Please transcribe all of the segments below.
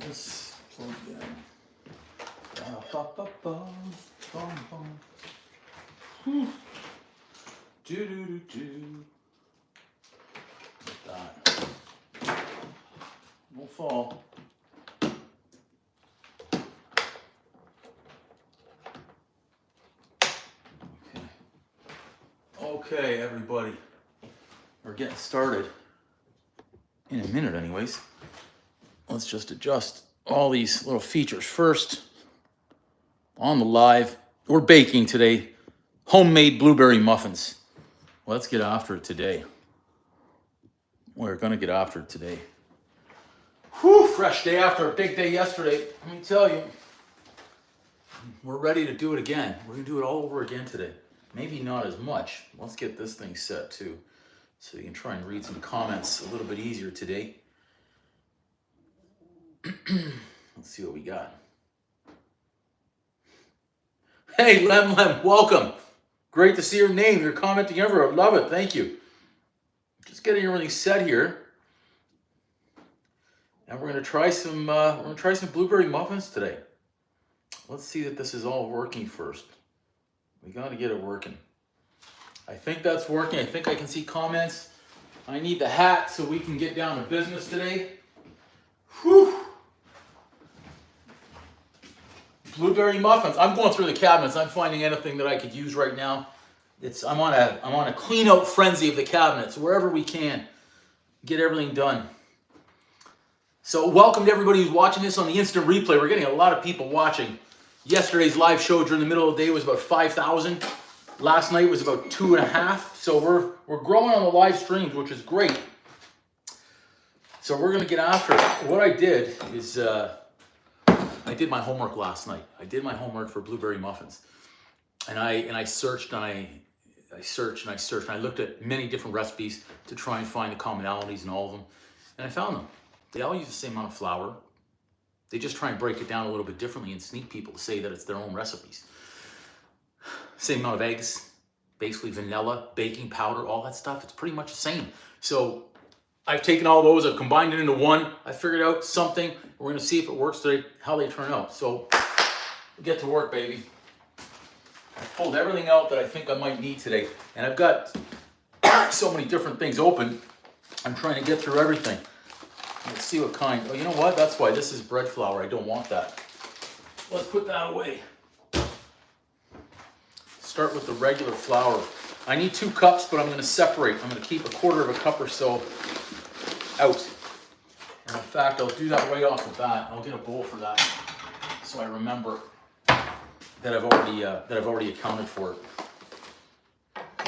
this plug in. Ba, ba, ba, bum, bum. Whew. Do do do do. Like that. Won't fall. Okay, everybody. We're getting started. In a minute, anyways. Let's just adjust all these little features first. On the live, we're baking today homemade blueberry muffins. Let's get after it today. We're gonna get after it today. Whew, fresh day after a big day yesterday. Let me tell you, we're ready to do it again. We're gonna do it all over again today. Maybe not as much. Let's get this thing set too, so you can try and read some comments a little bit easier today. Let's see what we got. Hey, Lem, welcome. Great to see your name. You're commenting everywhere. Love it. Thank you. Just getting everything set here, and we're gonna try some. Blueberry muffins today. Let's see that this is all working first. We gotta get it working. I think that's working. I think I can see comments. I need the hat so we can get down to business today. Whew. Blueberry muffins. I'm going through the cabinets. I'm finding anything that I could use right now. I'm on a clean out frenzy of the cabinets wherever we can. Get everything done. So welcome to everybody who's watching this on the instant replay. We're getting a lot of people watching. Yesterday's live show during the middle of the day was about 5,000. Last night was about 2.5. So we're growing on the live streams, which is great. So we're gonna get after it. What I did is I did my homework last night. I did my homework for blueberry muffins, and I searched and I searched and I searched and I looked at many different recipes to try and find the commonalities in all of them, and I found them. They all use the same amount of flour. They just try and break it down a little bit differently and sneak people to say that it's their own recipes. Same amount of eggs, basically vanilla, baking powder, all that stuff. It's pretty much the same. So I've taken all those, I've combined it into one. I figured out something. We're gonna see if it works today, how they turn out. So get to work, baby. I pulled everything out that I think I might need today. And I've got so many different things open. I'm trying to get through everything. Let's see what kind. Oh, you know what? That's why this is bread flour. I don't want that. Let's put that away. Start with the regular flour. I need 2 cups, but I'm going to separate. I'm going to keep 1/4 cup or so out. And in fact, I'll do that right off the bat. I'll get a bowl for that, so I remember that I've already accounted for it.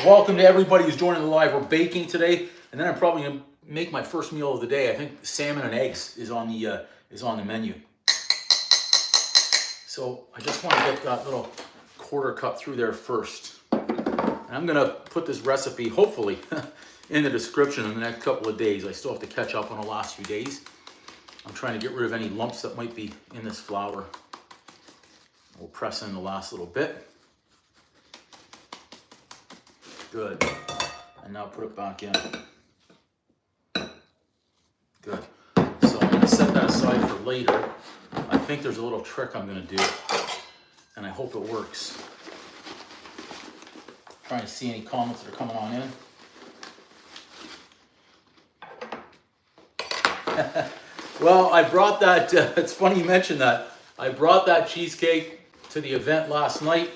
Welcome to everybody who's joining the live. We're baking today, and then I'm probably going to make my first meal of the day. I think salmon and eggs is on the menu. So I just want to get that little 1/4 cup through there first. And I'm gonna put this recipe, hopefully, in the description in the next couple of days. I still have to catch up on the last few days. I'm trying to get rid of any lumps that might be in this flour. We'll press in the last little bit. Good. And now put it back in. Good. So I'm gonna set that aside for later. I think there's a little trick I'm gonna do, and I hope it works. Trying to see any comments that are coming on in. Well, I brought that, it's funny you mentioned that. I brought that cheesecake to the event last night.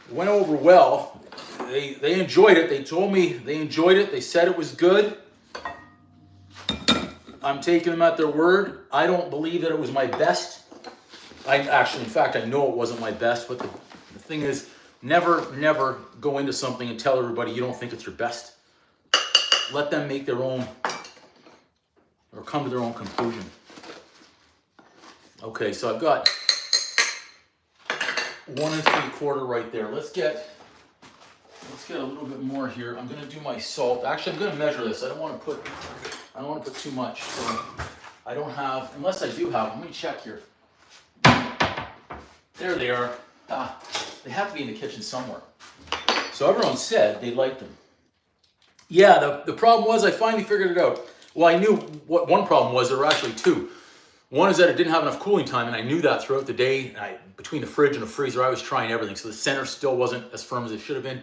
It went over well. They enjoyed it. They told me they enjoyed it. They said it was good. I'm taking them at their word. I don't believe that it was my best. In fact, I know it wasn't my best, but the thing is, never go into something and tell everybody you don't think it's your best. Let them make their own, or come to their own conclusion. Okay, so I've got 1 3/4 right there. Let's get a little bit more here. I'm gonna do my salt. Actually, I'm gonna measure this. I don't want to put too much. So I don't have, unless I do have. Let me check here. There they are. They have to be in the kitchen somewhere. So everyone said they liked them. Yeah, the problem was I finally figured it out. Well, I knew what one problem was. There were actually 2. One is that it didn't have enough cooling time, and I knew that throughout the day. And between the fridge and the freezer, I was trying everything. So the center still wasn't as firm as it should have been.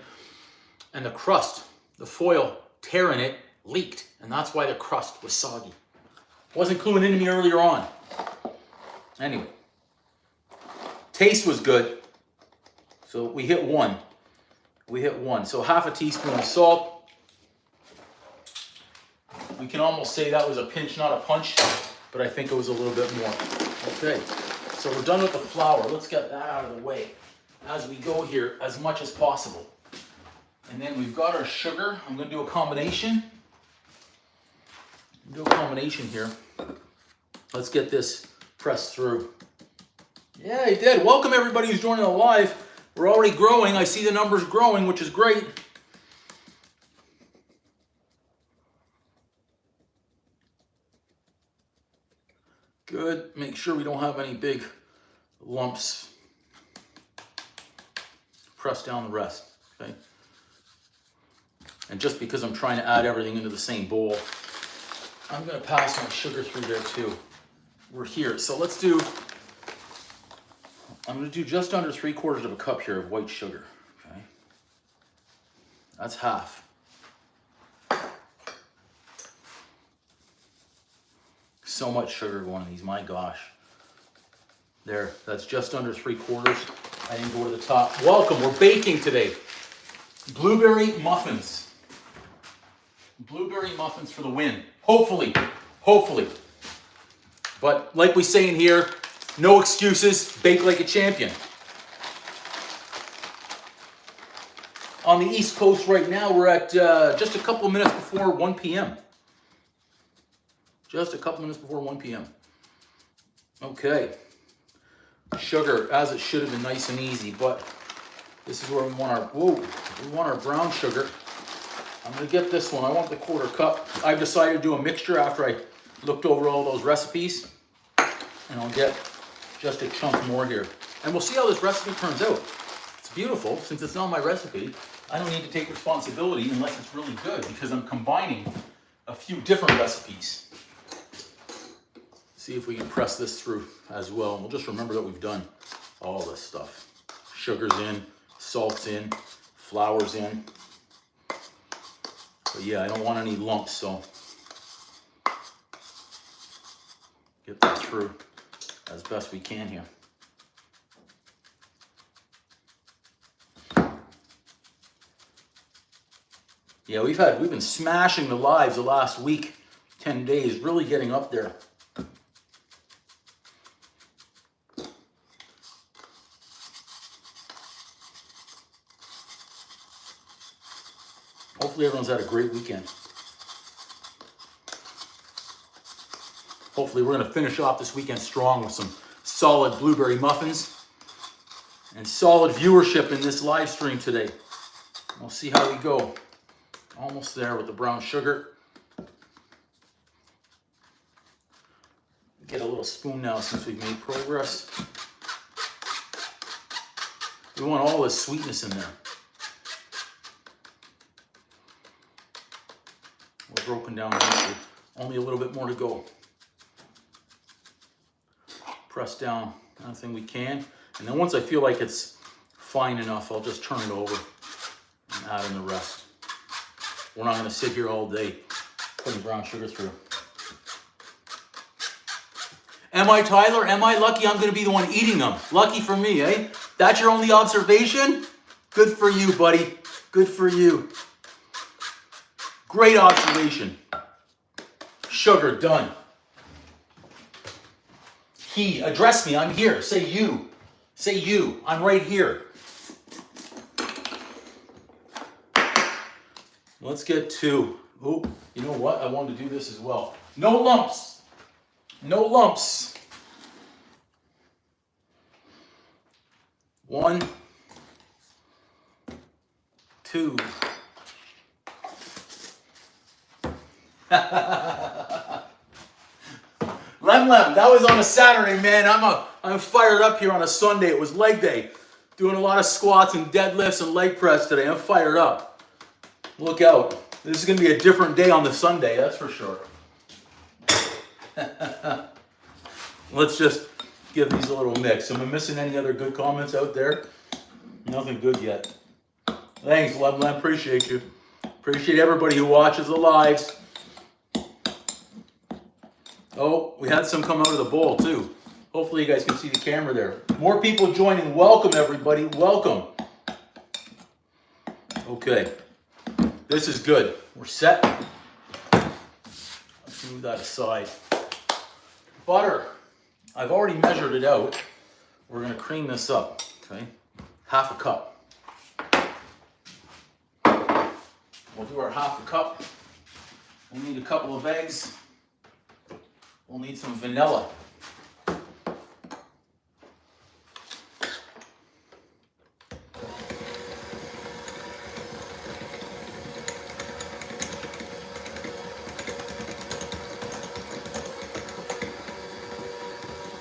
And the crust, the foil tear in it, leaked. And that's why the crust was soggy. Wasn't cluing into me earlier on. Anyway, taste was good. So we hit one. So half a teaspoon of salt. We can almost say that was a pinch, not a punch, but I think it was a little bit more. Okay, so we're done with the flour. Let's get that out of the way as we go here as much as possible. And then we've got our sugar. I'm going to do a combination. Here. Let's get this pressed through. Yeah, I did. Welcome everybody who's joining the live. We're already growing. I see the numbers growing, which is great. Good. Make sure we don't have any big lumps. Press down the rest. Okay. And just because I'm trying to add everything into the same bowl, I'm going to pass my sugar through there too. We're here. So I'm going to do just under 3/4 of a cup here of white sugar. Okay. That's half. So much sugar going in these, my gosh. There, that's just under 3/4. I didn't go to the top. Welcome, we're baking today. Blueberry muffins. Blueberry muffins for the win. Hopefully. But like we say in here, no excuses, bake like a champion. On the East Coast right now, we're at just a couple of minutes before 1 p.m. Just a couple minutes before 1 p.m. Okay. Sugar, as it should have been, nice and easy, but this is where we want our brown sugar. I'm going to get this one. I want the 1/4 cup. I've decided to do a mixture after I looked over all those recipes. And I'll get just a chunk more here. And we'll see how this recipe turns out. It's beautiful. Since it's not my recipe, I don't need to take responsibility unless it's really good, because I'm combining a few different recipes. See if we can press this through as well. And we'll just remember that we've done all this stuff. Sugar's in, salt's in, flour's in. But yeah, I don't want any lumps, so get that through as best we can here. Yeah, we've been smashing the lives the last week, 10 days, really getting up there. Hopefully everyone's had a great weekend. Hopefully we're going to finish off this weekend strong with some solid blueberry muffins and solid viewership in this live stream today. We'll see how we go. Almost there with the brown sugar. Get a little spoon now since we've made progress. We want all this sweetness in there. We're broken down nicely. Only a little bit more to go. Press down anything we can. And then once I feel like it's fine enough, I'll just turn it over and add in the rest. We're not going to sit here all day putting brown sugar through. Am I Tyler? Am I lucky I'm going to be the one eating them? Lucky for me, eh? That's your only observation? Good for you, buddy. Good for you. Great observation. Sugar, done. He, address me, I'm here. Say you. Say you, I'm right here. Let's get to, oh, you know what? I wanted to do this as well. No lumps. No lumps. 1, 2. Lem, that was on a Saturday, man. I'm fired up here on a Sunday. It was leg day. Doing a lot of squats and deadlifts and leg press today. I'm fired up. Look out. This is going to be a different day on the Sunday, that's for sure. let's just give these a little mix. Am I missing any other good comments out there? Nothing good yet. Thanks, Lem. Appreciate you. Appreciate everybody who watches the lives. Oh, we had some come out of the bowl too. Hopefully you guys can see the camera there. More people joining. Welcome, everybody. Welcome. Okay. This is good. We're set. Let's move that aside. Butter. I've already measured it out. We're going to cream this up. Okay. Half a cup. We'll do our half a cup. We'll need a couple of eggs. We'll need some vanilla.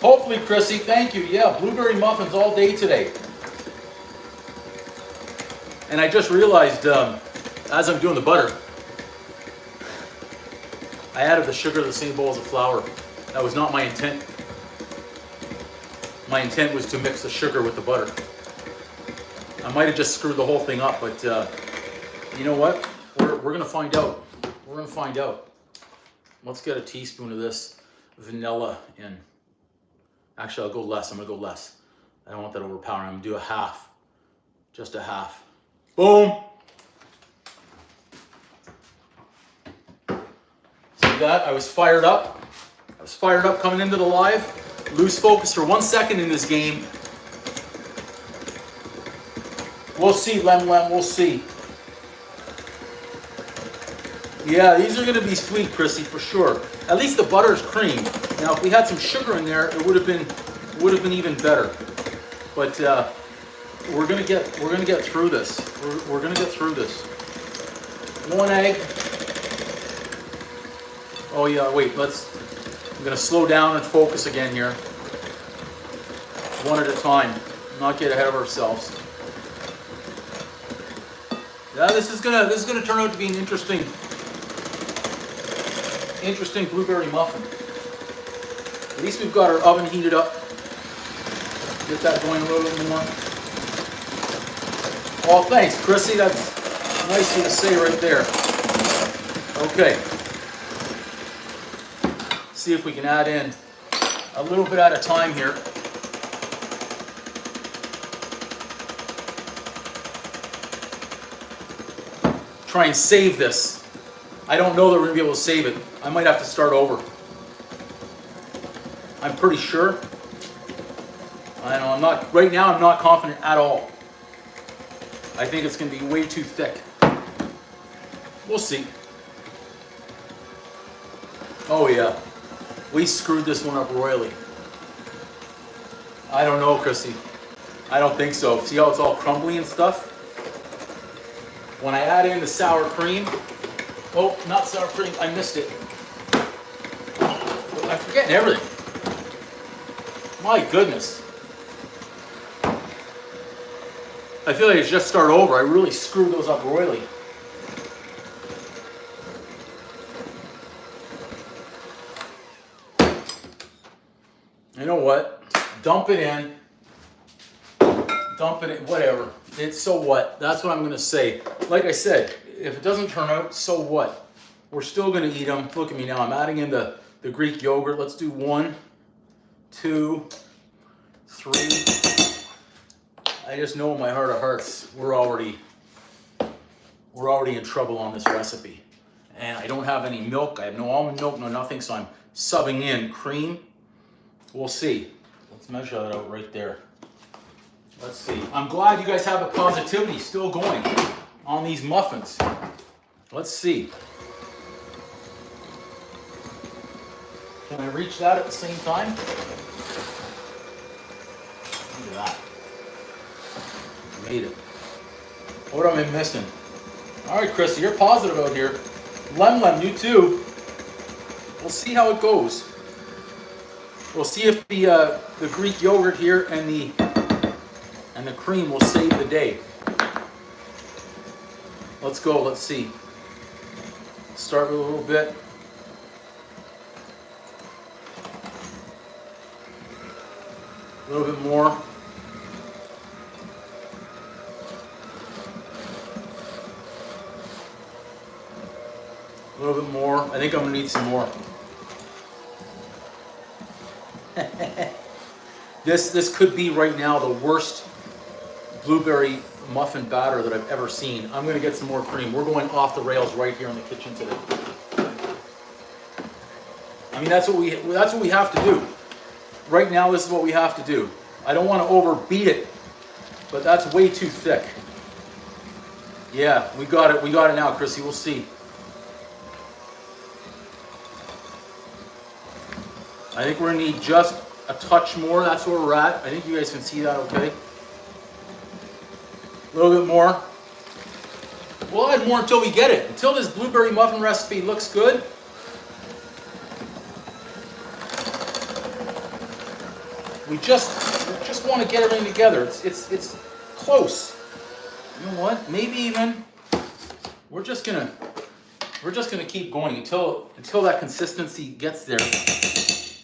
Hopefully, Chrissy, thank you. Yeah, blueberry muffins all day today. And I just realized, as I'm doing the butter, I added the sugar to the same bowl as the flour. That was not my intent. My intent was to mix the sugar with the butter. I might have just screwed the whole thing up, but you know what? We're going to find out. We're going to find out. Let's get a teaspoon of this vanilla in. Actually, I'll go less. I'm going to go less. I don't want that overpowering. I'm going to do a half. Just a half. Boom. See that? I was fired up. I was fired up coming into the live. Lose focus for 1 second in this game. We'll see, Lem. We'll see. Yeah, these are going to be sweet, Chrissy, for sure. At least the butter is creamed. Now, if we had some sugar in there, it would have been even better. But we're gonna get through this. We're gonna get through this. One egg. Oh yeah, wait. I'm gonna slow down and focus again here. One at a time. Not get ahead of ourselves. Yeah, this is gonna turn out to be an interesting blueberry muffin. At least we've got our oven heated up. Get that going a little bit more. Oh, thanks, Chrissy. That's nice of you to say right there. Okay. See if we can add in a little bit at a time here. Try and save this. I don't know that we're going to be able to save it. I might have to start over. I'm pretty sure. I know right now I'm not confident at all. I think it's going to be way too thick. We'll see. Oh yeah. We screwed this one up royally. I don't know, Chrissy. I don't think so. See how it's all crumbly and stuff? When I add in the sour cream, oh, not sour cream, I missed it. I'm forgetting everything. My goodness. I feel like I should just start over. I really screwed those up royally. You know what? Dump it in. Dump it in, whatever. It's so what? That's what I'm going to say. Like I said, if it doesn't turn out, so what? We're still going to eat them. Look at me now. I'm adding in the Greek yogurt. Let's do 1, 2, 3. I just know in my heart of hearts, we're already in trouble on this recipe. And I don't have any milk. I have no almond milk, no nothing. So I'm subbing in cream. We'll see. Let's measure that out right there. Let's see. I'm glad you guys have the positivity still going on these muffins. Let's see. Can I reach that at the same time? Look at that. Made it. What am I missing? All right, Chrissy, you're positive out here. Lem, you too. We'll see how it goes. We'll see if the Greek yogurt here and the cream will save the day. Let's go. Let's see. Start with a little bit. A little bit more. A little bit more. I think I'm gonna need some more. This could be right now the worst blueberry muffin batter that I've ever seen. I'm gonna get some more cream. We're going off the rails right here in the kitchen today. I mean, that's what we have to do. Right now, this is what we have to do. I don't want to overbeat it, but that's way too thick. Yeah, we got it. We got it now, Chrissy. We'll see. I think we're gonna need just a touch more. That's where we're at. I think you guys can see that okay. A little bit more. We'll add more until we get it. Until this blueberry muffin recipe looks good. We just want to get everything together. It's close. You know what? Maybe even we're just gonna keep going until that consistency gets there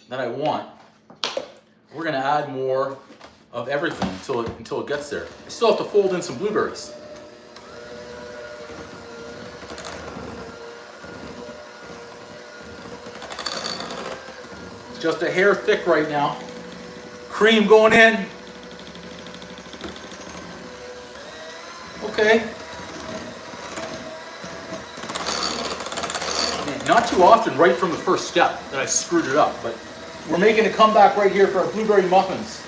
that I want. We're gonna add more of everything until it gets there. I still have to fold in some blueberries. It's just a hair thick right now. Cream going in. Okay. Man, not too often right from the first step that I screwed it up, but we're making a comeback right here for our blueberry muffins.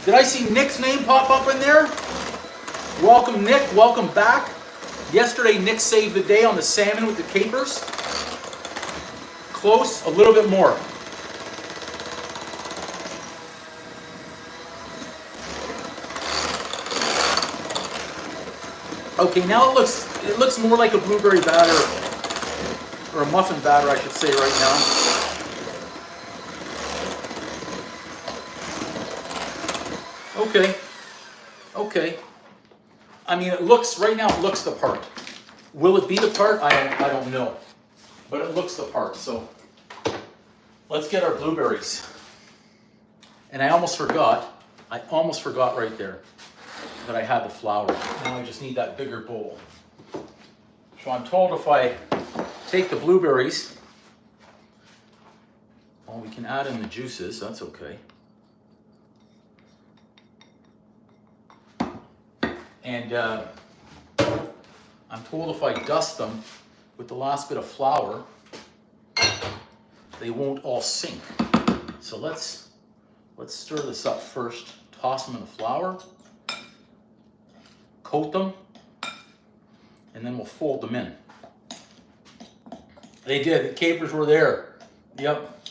Did I see Nick's name pop up in there? Welcome, Nick. Welcome back. Yesterday, Nick saved the day on the salmon with the capers. Close, a little bit more. Okay, now it looks more like a blueberry batter, or a muffin batter, I should say, right now. Okay. I mean, right now it looks the part. Will it be the part? I don't know, but it looks the part. So let's get our blueberries. And I almost forgot right there that I had the flour. Now I just need that bigger bowl. So I'm told if I take the blueberries, well, we can add in the juices, that's okay. And I'm told if I dust them with the last bit of flour, they won't all sink. So let's stir this up first. Toss them in the flour. Coat them, and then we'll fold them in. They did, the capers were there. Yep,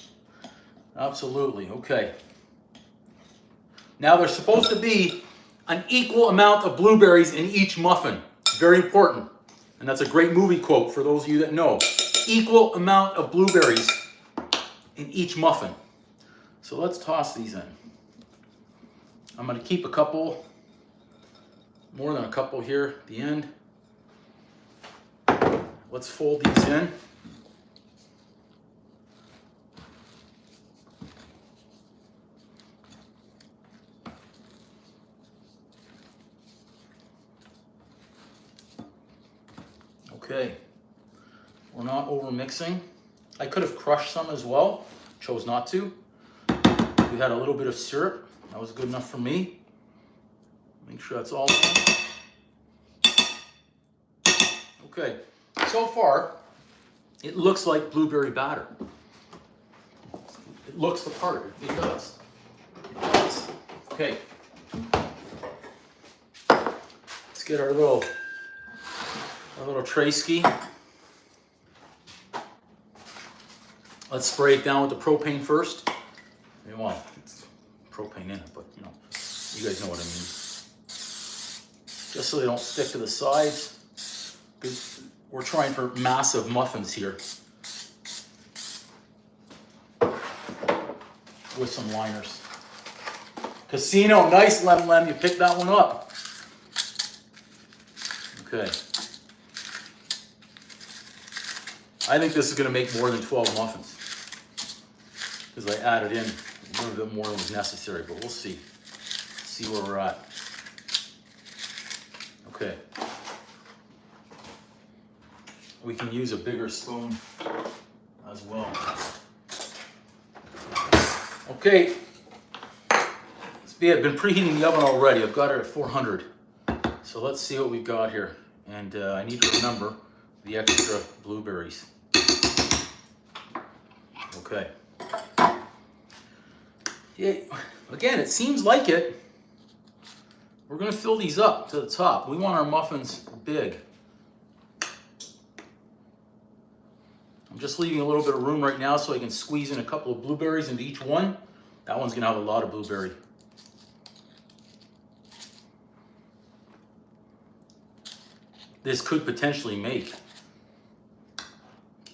absolutely, okay. Now there's supposed to be an equal amount of blueberries in each muffin. Very important, and that's a great movie quote for those of you that know. Equal amount of blueberries in each muffin. So let's toss these in. I'm gonna keep a couple, more than a couple here at the end. Let's fold these in. Okay, we're not over mixing. I could have crushed some as well, chose not to. We had a little bit of syrup, that was good enough for me. Make sure that's all done. Okay, so far, it looks like blueberry batter. It looks the part, it does. It does. Okay. Let's get our little tray ski. Let's spray it down with the propane first. Well, it's propane in it, but you know, you guys know what I mean. Just so they don't stick to the sides, because we're trying for massive muffins here. With some liners. Casino, nice, Lem, you picked that one up. Okay. I think this is going to make more than 12 muffins, because I added in a little bit more than was necessary, but we'll see. See where we're at. Okay. We can use a bigger spoon as well. Okay. I've been preheating the oven already. I've got it at 400. So let's see what we've got here. And I need to remember the extra blueberries. Okay. Yeah, again, it seems like it. We're going to fill these up to the top. We want our muffins big. I'm just leaving a little bit of room right now so I can squeeze in a couple of blueberries into each one. That one's going to have a lot of blueberry. This could potentially make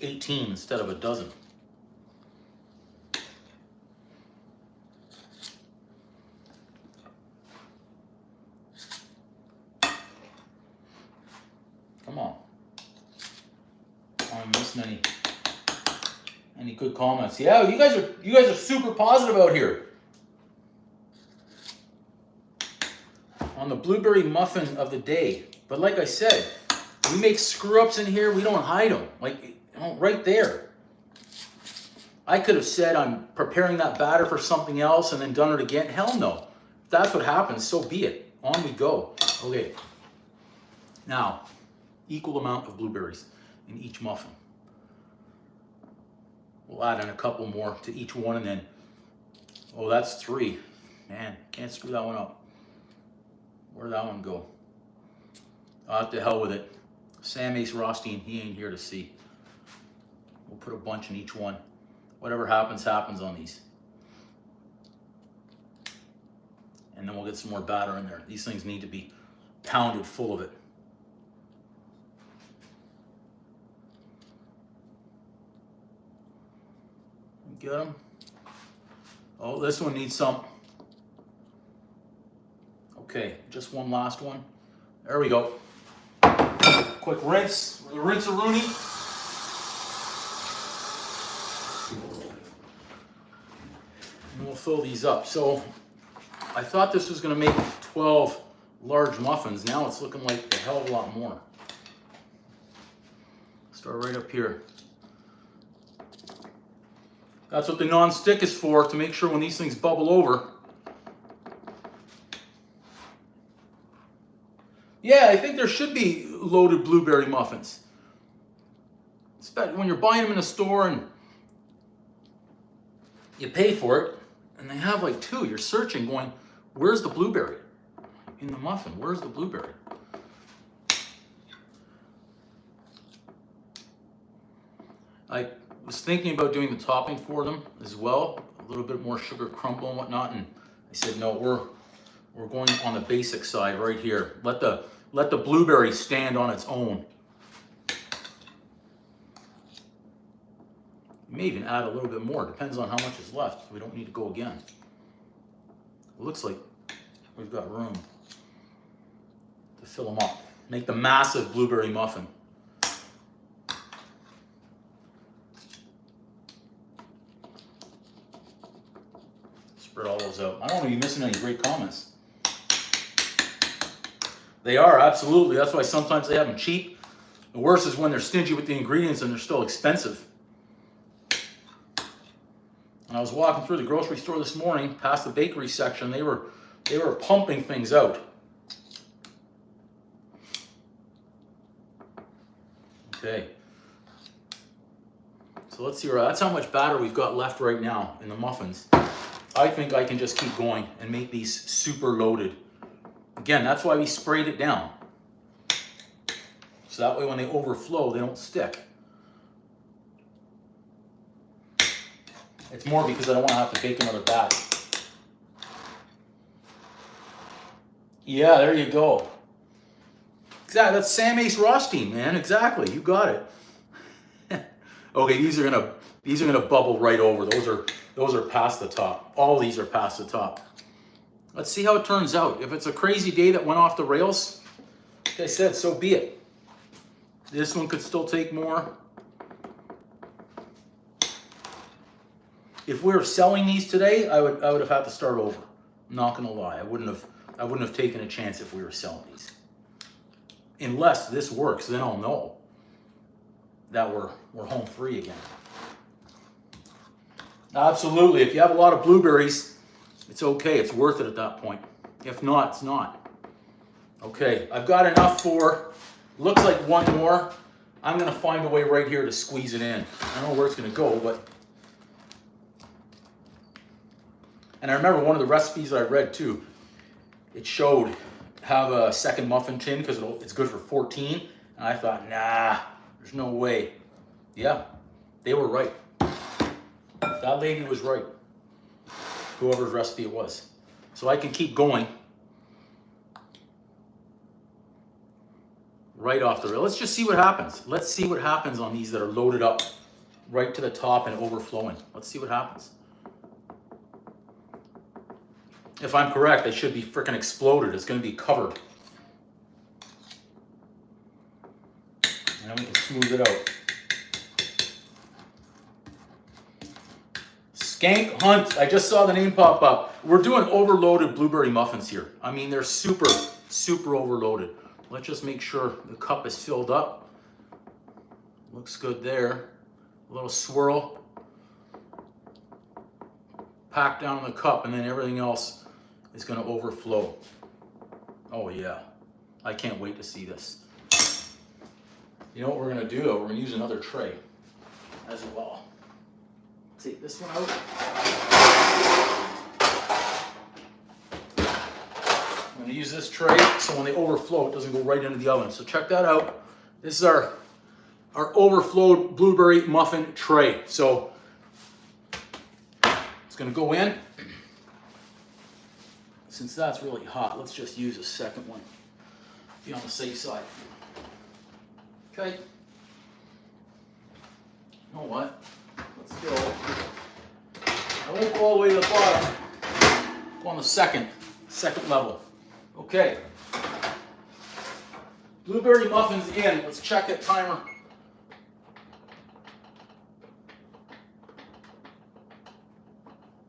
18 instead of a dozen. Come on. I'm missing any good comments. Yeah, you guys are super positive out here. On the blueberry muffin of the day. But like I said, we make screw-ups in here, we don't hide them. Like, you know, right there. I could have said I'm preparing that batter for something else and then done it again. Hell no. If that's what happens, so be it. On we go. Okay. Now, equal amount of blueberries in each muffin. We'll add in a couple more to each one and then, oh, that's 3. Man, can't screw that one up. Where'd that one go? To hell with it. Sam Ace Rothstein, he ain't here to see. We'll put a bunch in each one. Whatever happens, happens on these. And then we'll get some more batter in there. These things need to be pounded full of it. Get them. Oh, this one needs some. Okay, just one last one. There we go. Quick rinse. Rinse-a-rooney. And we'll fill these up. So I thought this was going to make 12 large muffins. Now it's looking like a hell of a lot more. Start right up here. That's what the non-stick is for, to make sure when these things bubble over. Yeah, I think there should be loaded blueberry muffins. Especially when you're buying them in a store and you pay for it, and they have like 2. You're searching, going, where's the blueberry? In the muffin, where's the blueberry? I was thinking about doing the topping for them as well, a little bit more sugar crumble and whatnot, and I said, no, we're going on the basic side right here. Let the blueberry stand on its own. You may even add a little bit more, depends on how much is left. We don't need to go again. It looks like we've got room to fill them up. Make the massive blueberry muffin. Spread all those out. I don't want to be missing any great comments. They are, absolutely. That's why sometimes they have them cheap. The worst is when they're stingy with the ingredients and they're still expensive. And I was walking through the grocery store this morning, past the bakery section. They were pumping things out. Okay. So let's see, that's how much batter we've got left right now in the muffins. I think I can just keep going and make these super loaded. Again, that's why we sprayed it down. So that way when they overflow, they don't stick. It's more because I don't want to have to bake another batch. Yeah, there you go. Exactly, that's Sam Ace Rothstein, man. Exactly, you got it. Okay, these are gonna bubble right over. Those are past the top. All these are past the top. Let's see how it turns out. If it's a crazy day that went off the rails, like I said, so be it. This one could still take more. If we were selling these today, I would have had to start over. I'm not gonna lie. I wouldn't have taken a chance if we were selling these. Unless this works, then I'll know that we're home free again. Absolutely. If you have a lot of blueberries, it's okay. It's worth it at that point. If not, it's not. Okay, I've got enough for, looks like one more. I'm gonna find a way right here to squeeze it in. I don't know where it's gonna go, but. And I remember one of the recipes I read too, it showed have a second muffin tin because it's good for 14. And I thought, nah, there's no way. Yeah, they were right. That lady was right. Whoever's recipe it was. So I can keep going. Right off the rail. Let's just see what happens. Let's see what happens on these that are loaded up right to the top and overflowing. Let's see what happens. If I'm correct, they should be freaking exploded. It's going to be covered. And then we can smooth it out. Skank Hunt. I just saw the name pop up. We're doing overloaded blueberry muffins here. I mean, they're super, super overloaded. Let's just make sure the cup is filled up. Looks good there. A little swirl. Pack down the cup, and then everything else is going to overflow. Oh yeah, I can't wait to see this. You know what we're going to do though? We're going to use another tray as well. Take this one out. I'm going to use this tray so when they overflow it doesn't go right into the oven. So check that out. This is our overflowed blueberry muffin tray. So it's going to go in. Since that's really hot, let's just use a second one. Be on the safe side. Okay. You know what? Let's go. I won't go all the way to the bottom. Go on the second level. Okay. Blueberry muffins in. Let's check that timer.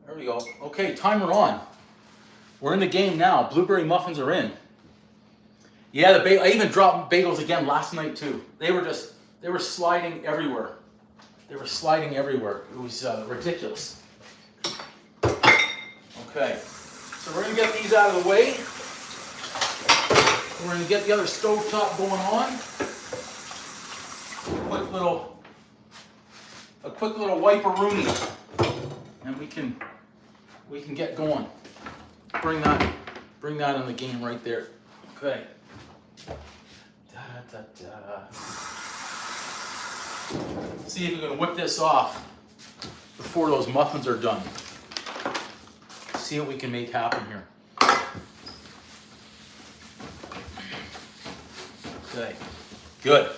There we go. Okay, timer on. We're in the game now. Blueberry muffins are in. Yeah, I even dropped bagels again last night too. They were sliding everywhere. They were sliding everywhere. It was ridiculous. Okay, so we're gonna get these out of the way. We're gonna get the other stovetop going on. A quick little wiper-rooney, and we can get going. Bring that in the game right there. Okay. Da, da, da. See if we can whip this off before those muffins are done. See what we can make happen here. Okay. Good.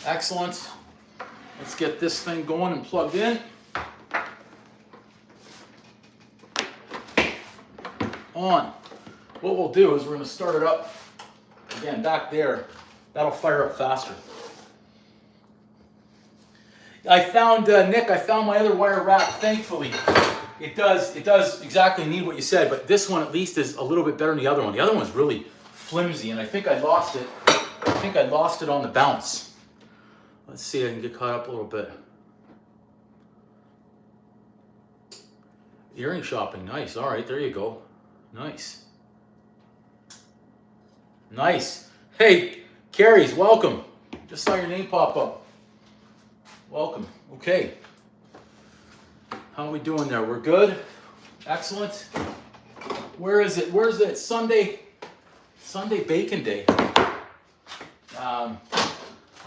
Excellent. Let's get this thing going and plugged in. On. What we'll do is we're going to start it up again back there. That'll fire up faster. I found Nick. I found my other wire wrap. Thankfully, it does exactly need what you said, but this one at least is a little bit better than the other one. The other one's really flimsy, and I think I lost it. I think I lost it on the bounce. Let's see if I can get caught up a little bit. Earring shopping, nice. All right, there you go. Nice. Nice. Hey, Carrie's, welcome. Just saw your name pop up. Welcome. Okay. How are we doing there? We're good? Excellent. Where is it? Where's it? Sunday bacon day.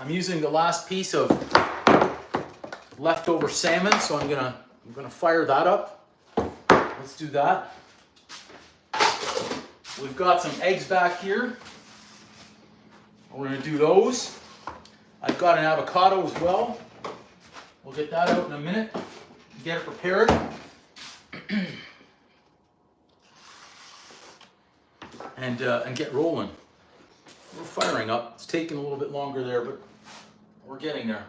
I'm using the last piece of leftover salmon, so I'm gonna fire that up. Let's do that. We've got some eggs back here. We're gonna do those. I've got an avocado as well. We'll get that out in a minute. Get it prepared. and get rolling. We're firing up. It's taking a little bit longer there, but we're getting there.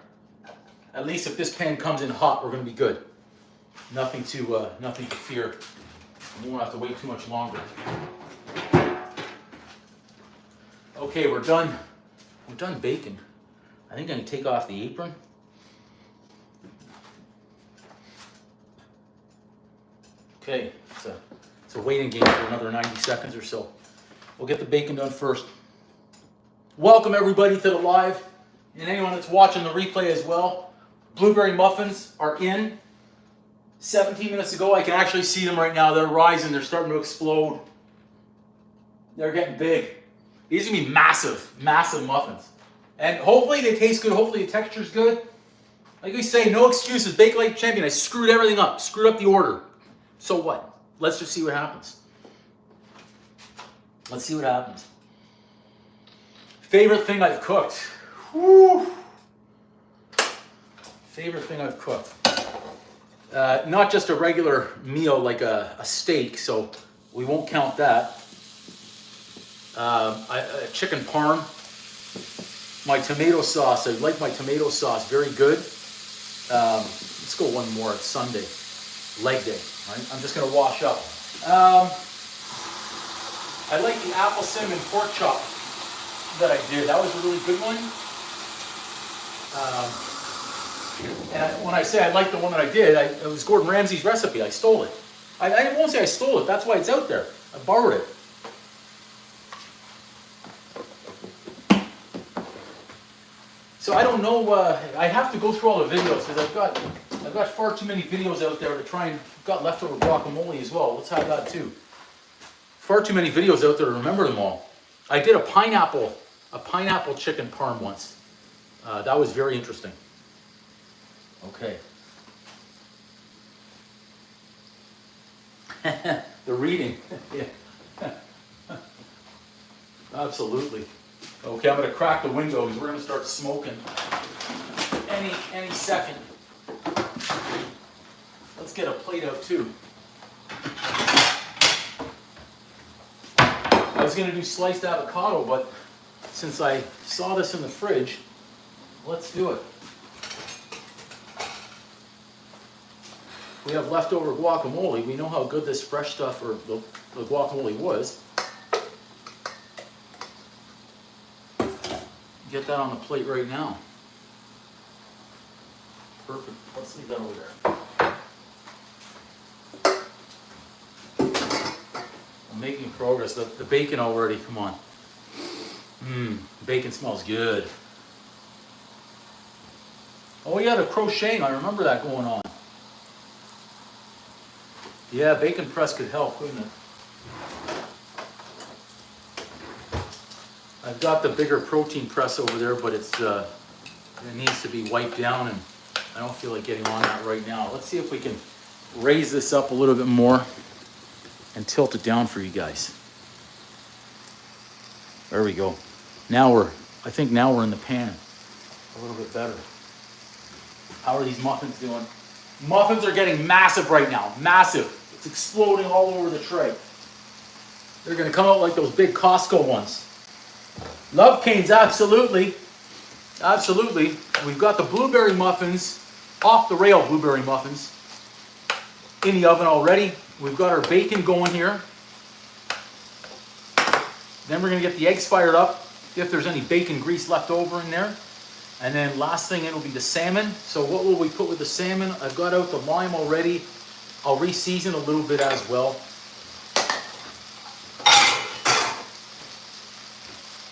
At least if this pan comes in hot, we're going to be good. Nothing to fear. We won't have to wait too much longer. Okay, we're done. We're done baking. I think I can take off the apron. Okay, it's a waiting game for another 90 seconds or so. We'll get the bacon done first. Welcome everybody to the live, and anyone that's watching the replay as well. Blueberry muffins are in. 17 minutes ago, I can actually see them right now. They're rising, they're starting to explode. They're getting big. These are gonna be massive, massive muffins. And hopefully they taste good, hopefully the texture's good. Like we say, no excuses, Bake Like a Champion. I screwed everything up, screwed up the order. So what? Let's just see what happens. Let's see what happens. Favorite thing I've cooked. Woo. Favorite thing I've cooked. Not just a regular meal like a steak, so we won't count that. Chicken parm. My tomato sauce. I like my tomato sauce. Very good. Let's go one more. It's Sunday. Leg day. Right? I'm just going to wash up. I like the apple cinnamon pork chop that I did. That was a really good one. And when I say I like the one that I did, it was Gordon Ramsay's recipe. I stole it. I won't say I stole it. That's why it's out there. I borrowed it. So I don't know. I have to go through all the videos because I've got far too many videos out there to try and got leftover guacamole as well. Let's have that too. Far too many videos out there to remember them all. I did a pineapple chicken parm once. That was very interesting. Okay. The reading. Yeah. Absolutely. Okay, I'm going to crack the windows. We're going to start smoking any second. Let's get a plate out too. I was going to do sliced avocado, but since I saw this in the fridge, let's do it. We have leftover guacamole. We know how good this fresh stuff or the guacamole was. Get that on the plate right now. Perfect. Let's leave that over there. I'm making progress. The bacon already, come on. Bacon smells good. Oh yeah, the crocheting. I remember that going on. Yeah, bacon press could help, couldn't it? I've got the bigger protein press over there, but it needs to be wiped down, and I don't feel like getting on that right now. Let's see if we can raise this up a little bit more and tilt it down for you guys. There we go. I think now we're in the pan a little bit better. How are these muffins doing? Muffins are getting massive right now. Massive. It's exploding all over the tray. They're going to come out like those big Costco ones. Love canes, absolutely. Absolutely. We've got the blueberry muffins, off the rail blueberry muffins, in the oven already. We've got our bacon going here. Then we're going to get the eggs fired up, if there's any bacon grease left over in there. And then last thing in will be the salmon. So what will we put with the salmon? I've got out the lime already. I'll re-season a little bit as well.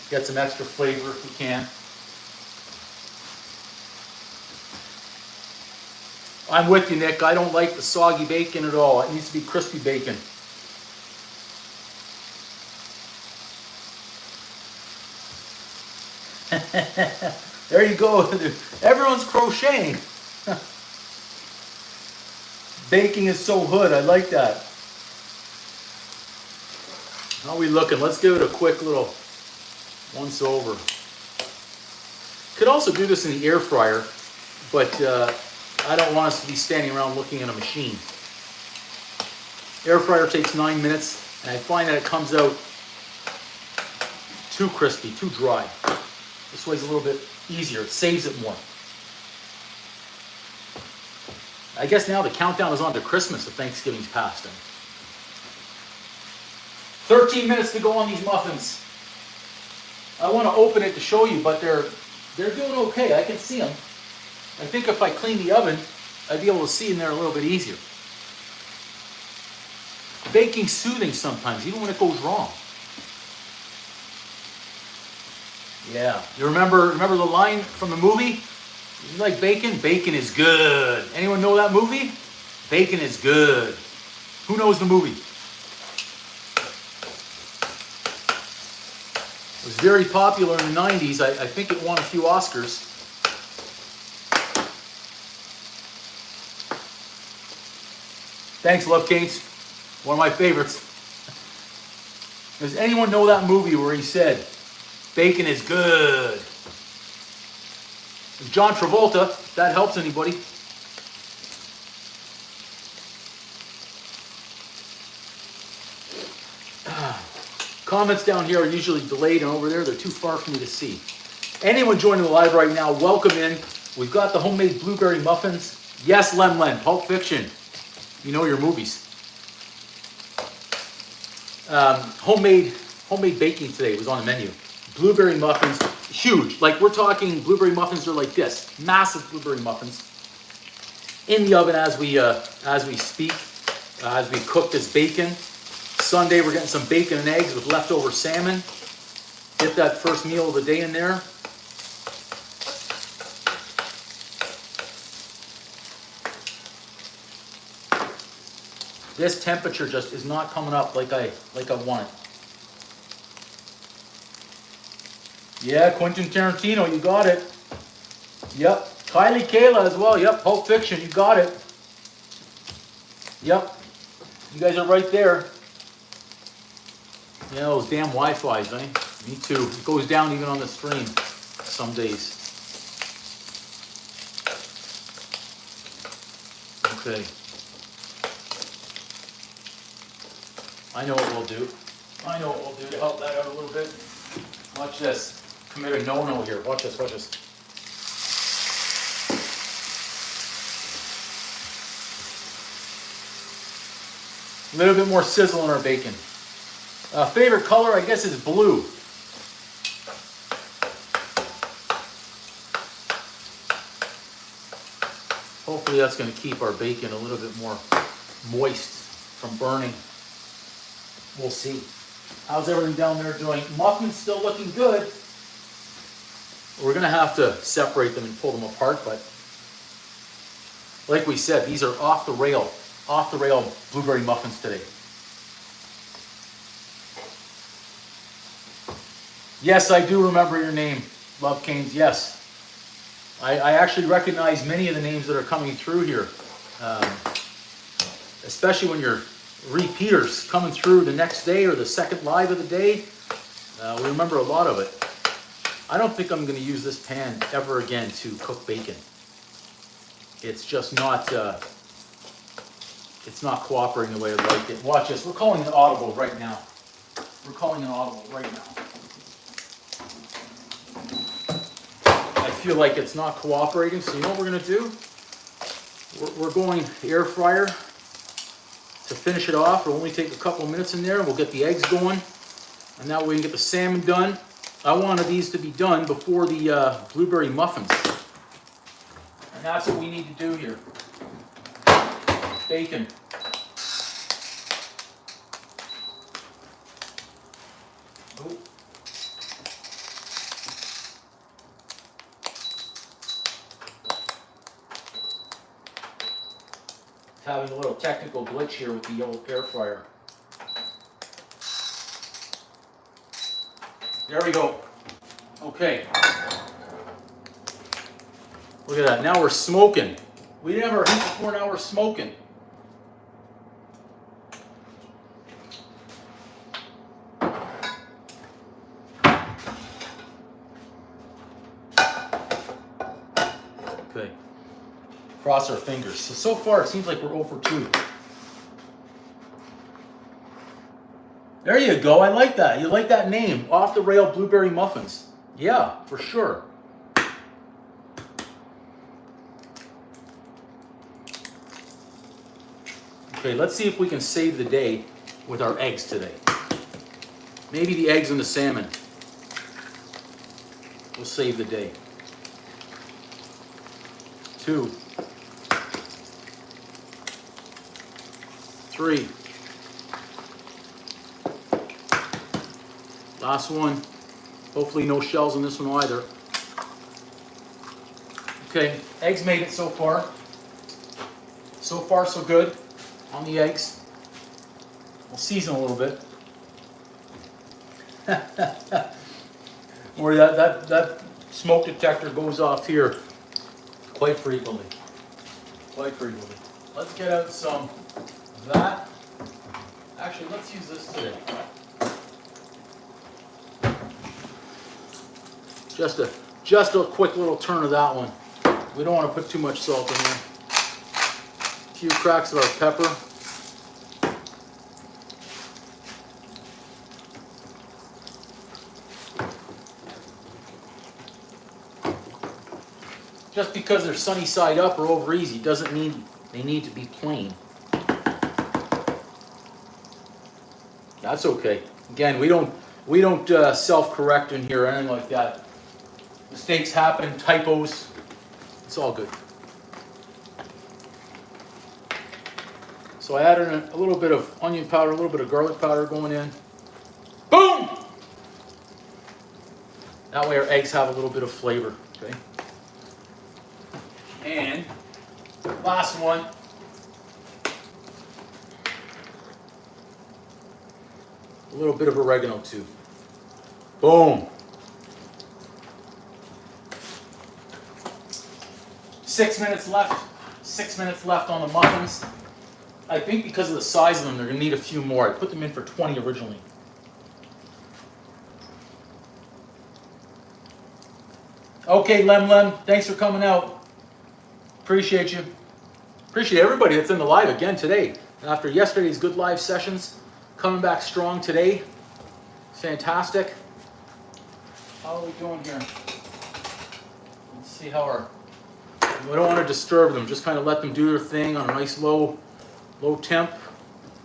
Get some extra flavor if we can. I'm with you, Nick. I don't like the soggy bacon at all. It needs to be crispy bacon. There you go. Everyone's crocheting. Baking is so hood. I like that. How are we looking? Let's give it a quick little once over. Could also do this in the air fryer, but I don't want us to be standing around looking at a machine. Air fryer takes 9 minutes, and I find that it comes out too crispy, too dry. This way's a little bit easier. It saves it more. I guess now the countdown is on to Christmas if Thanksgiving's past. 13 minutes to go on these muffins. I want to open it to show you, but they're doing okay. I can see them. I think if I clean the oven, I'd be able to see in there a little bit easier. Baking's soothing sometimes, even when it goes wrong. Yeah. You remember the line from the movie? You like bacon? Bacon is good. Anyone know that movie? Bacon is good. Who knows the movie? It was very popular in the 90s. I think it won a few Oscars. Thanks, Love Canes. One of my favorites. Does anyone know that movie where he said, bacon is good? It's John Travolta, if that helps anybody. Comments down here are usually delayed, and over there they're too far for me to see. Anyone joining the live right now, welcome in. We've got the homemade blueberry muffins. Yes, Len, Pulp Fiction. You know your movies. Homemade baking today was on the menu. Blueberry muffins, huge. Like we're talking blueberry muffins are like this. Massive blueberry muffins. In the oven as we speak, as we cook this bacon. Sunday we're getting some bacon and eggs with leftover salmon. Get that first meal of the day in there. This temperature just is not coming up like I want it. Yeah, Quentin Tarantino, you got it. Yep. Kylie Kayla as well. Yep, Pulp Fiction, you got it. Yep. You guys are right there. Yeah, those damn Wi-Fi's, eh? Me too. It goes down even on the stream some days. Okay. I know what we'll do. I know what we'll do to help that out a little bit. Watch this. Commit a no-no here. Watch this, watch this. A little bit more sizzle in our bacon. Favorite color, I guess, is blue. Hopefully that's going to keep our bacon a little bit more moist from burning. We'll see. How's everything down there doing? Muffins still looking good. We're going to have to separate them and pull them apart, but like we said, these are off the rail blueberry muffins today. Yes, I do remember your name, Love Canes. Yes. I actually recognize many of the names that are coming through here, especially when you're repeaters coming through the next day or the second live of the day. We remember a lot of it. I don't think I'm going to use this pan ever again to cook bacon. It's just not, it's not cooperating the way I'd like it. Watch this. We're calling an audible right now. We're calling an audible right now. I feel like it's not cooperating, so you know what we're going to do? We're going air fryer to finish it off. It'll only take a couple of minutes in there, and we'll get the eggs going. And that way we can get the salmon done. I wanted these to be done before the blueberry muffins. And that's what we need to do here. Bacon. Oh. Having a little technical glitch here with the old air fryer. There we go. Okay. Look at that. Now we're smoking. We didn't have our heat before, now we're smoking. Okay. Cross our fingers. So far it seems like we're 0 for 2. There you go. I like that. You like that name, Off the Rail Blueberry Muffins. Yeah, for sure. Okay, let's see if we can save the day with our eggs today. Maybe the eggs and the salmon will save the day. 2, 3. Last one. Hopefully no shells in this one either. Okay, eggs made it so far. So far so good on the eggs. We'll season a little bit. Or that smoke detector goes off here quite frequently. Quite frequently. Let's get out some of that. Actually, let's use this today. Just a quick little turn of that one. We don't want to put too much salt in there. A few cracks of our pepper. Just because they're sunny side up or over easy doesn't mean they need to be plain. That's okay. Again, we don't self-correct in here or anything like that. Mistakes happen, typos. It's all good. So I added a little bit of onion powder, a little bit of garlic powder going in. Boom! That way our eggs have a little bit of flavor. Okay. And last one. A little bit of oregano too. Boom. 6 minutes left. 6 minutes left on the muffins. I think because of the size of them, they're going to need a few more. I put them in for 20 originally. Okay, Lem, thanks for coming out. Appreciate you. Appreciate everybody that's in the live again today. After yesterday's good live sessions, coming back strong today. Fantastic. How are we doing here? Let's see how our... We don't want to disturb them. Just kind of let them do their thing on a nice low temp.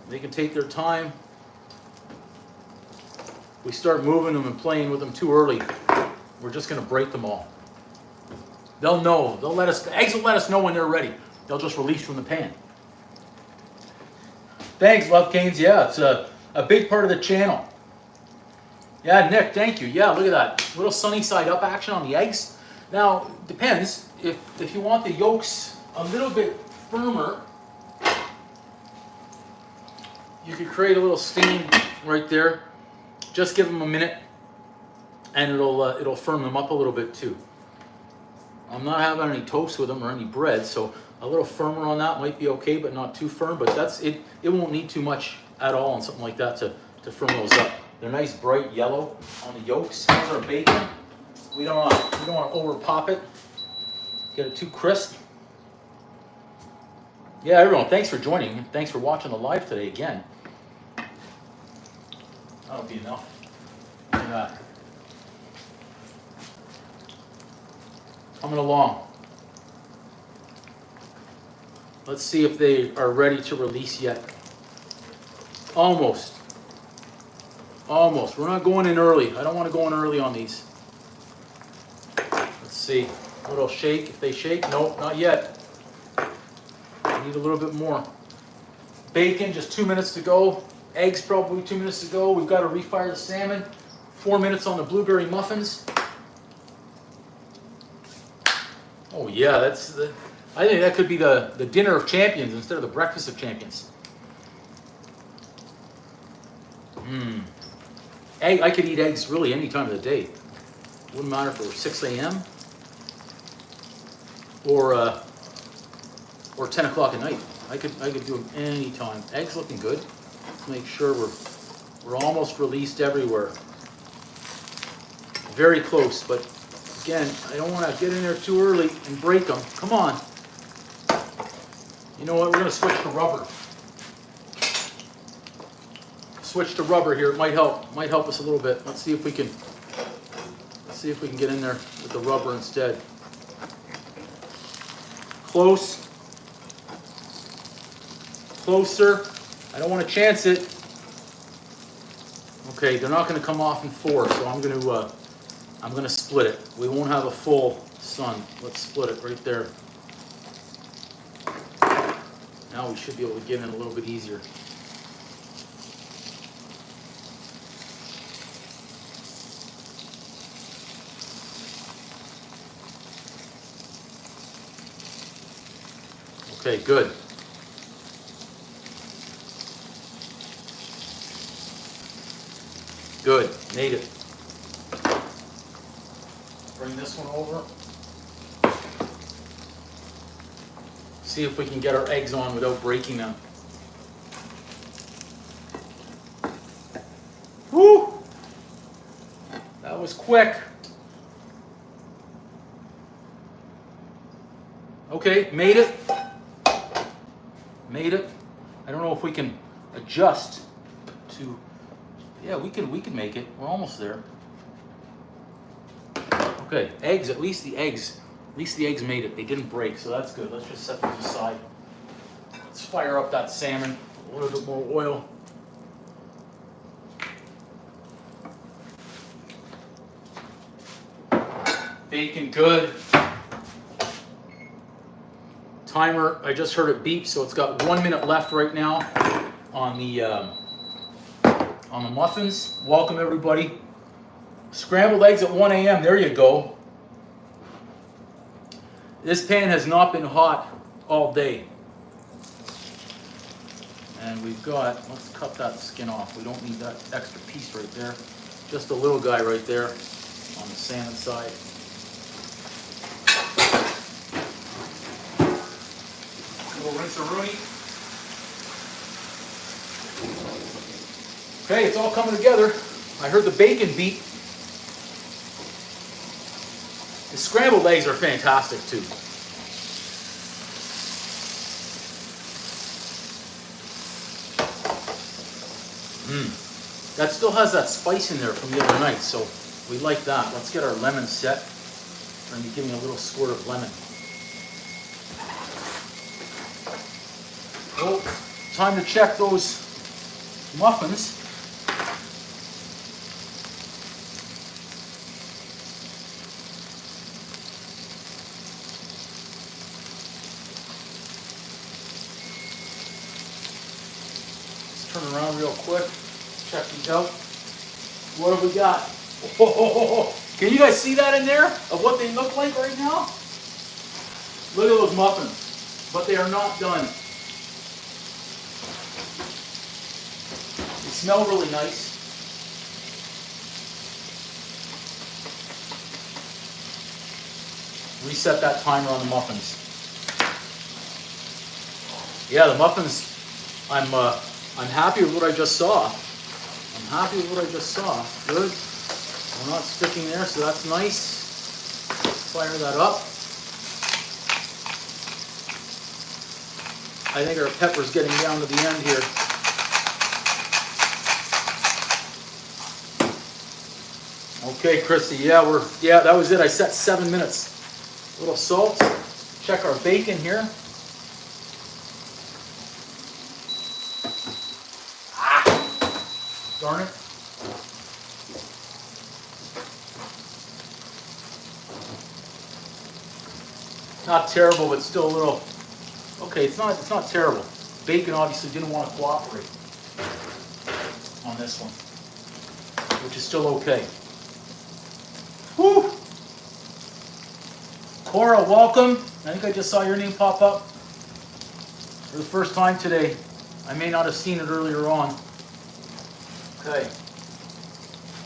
They can take their time. We start moving them and playing with them too early, we're just going to break them all. They'll know. They'll let us. The eggs will let us know when they're ready. They'll just release from the pan. Thanks, Love Canes. Yeah, it's a big part of the channel. Yeah, Nick, thank you. Yeah, look at that. Little sunny side up action on the eggs. Now, depends. If you want the yolks a little bit firmer, you could create a little stain right there. Just give them a minute, and it'll firm them up a little bit too. I'm not having any toast with them or any bread, so a little firmer on that might be okay, but not too firm. But that's it. It won't need too much at all on something like that to firm those up. They're nice bright yellow on the yolks. Here's our bacon. We don't want to over pop it. Get it too crisp. Yeah, everyone, thanks for joining. Thanks for watching the live today again. That'll be enough. Look at that. Coming along. Let's see if they are ready to release yet. Almost. Almost. We're not going in early. I don't want to go in early on these. Let's see. A little shake. If they shake, nope, not yet. I need a little bit more. Bacon, just 2 minutes to go. Eggs, probably 2 minutes to go. We've got to refire the salmon. 4 minutes on the blueberry muffins. Oh yeah, I think that could be the dinner of champions instead of the breakfast of champions. I could eat eggs really any time of the day. Wouldn't matter if it was 6 a.m. or 10 o'clock at night. I could do them any time. Eggs looking good. Let's make sure we're almost released everywhere. Very close, but again, I don't want to get in there too early and break them. Come on. You know what? We're going to switch to rubber. switch to rubber here. It might help us a little bit. Let's see if we can get in there with the rubber instead. Close. Closer. I don't want to chance it. Okay, they're not going to come off in 4, so I'm going to split it. We won't have a full sun. Let's split it right there. Now we should be able to get in a little bit easier. Okay, good. Good, made it. Bring this one over. See if we can get our eggs on without breaking them. Woo! That was quick. Okay, made it. Made it. I don't know if we can adjust to. Yeah, we can make it. We're almost there. Okay, eggs. At least the eggs made it. They didn't break, so that's good. Let's just set these aside. Let's fire up that salmon. A little bit more oil. Bacon good. Timer, I just heard it beep, so it's got 1 minute left right now on the muffins. Welcome everybody. Scrambled eggs at 1 a.m. There you go. This pan has not been hot all day. And we've got, let's cut that skin off. We don't need that extra piece right there. Just a little guy right there on the salmon side. Little rinse-a-rooney. Okay, it's all coming together. I heard the bacon beep. The scrambled eggs are fantastic too. That still has that spice in there from the other night, so we like that. Let's get our lemon set. I'm going to be giving a little squirt of lemon. Oh, time to check those muffins. Let's turn around real quick. Check these out. What have we got? Oh, can you guys see that in there of what they look like right now? Look at those muffins, but they are not done. They smell really nice. Reset that timer on the muffins. Yeah, the muffins, I'm happy with what I just saw. I'm happy with what I just saw. Good. We're not sticking there, so that's nice. Fire that up. I think our pepper's getting down to the end here. Okay, Chrissy, yeah, that was it. I set 7 minutes. A little salt. Check our bacon here. Darn it. Not terrible, but still a little. Okay, it's not terrible. Bacon obviously didn't want to cooperate on this one, which is still okay. Whew. Cora, welcome. I think I just saw your name pop up for the first time today. I may not have seen it earlier on. Okay,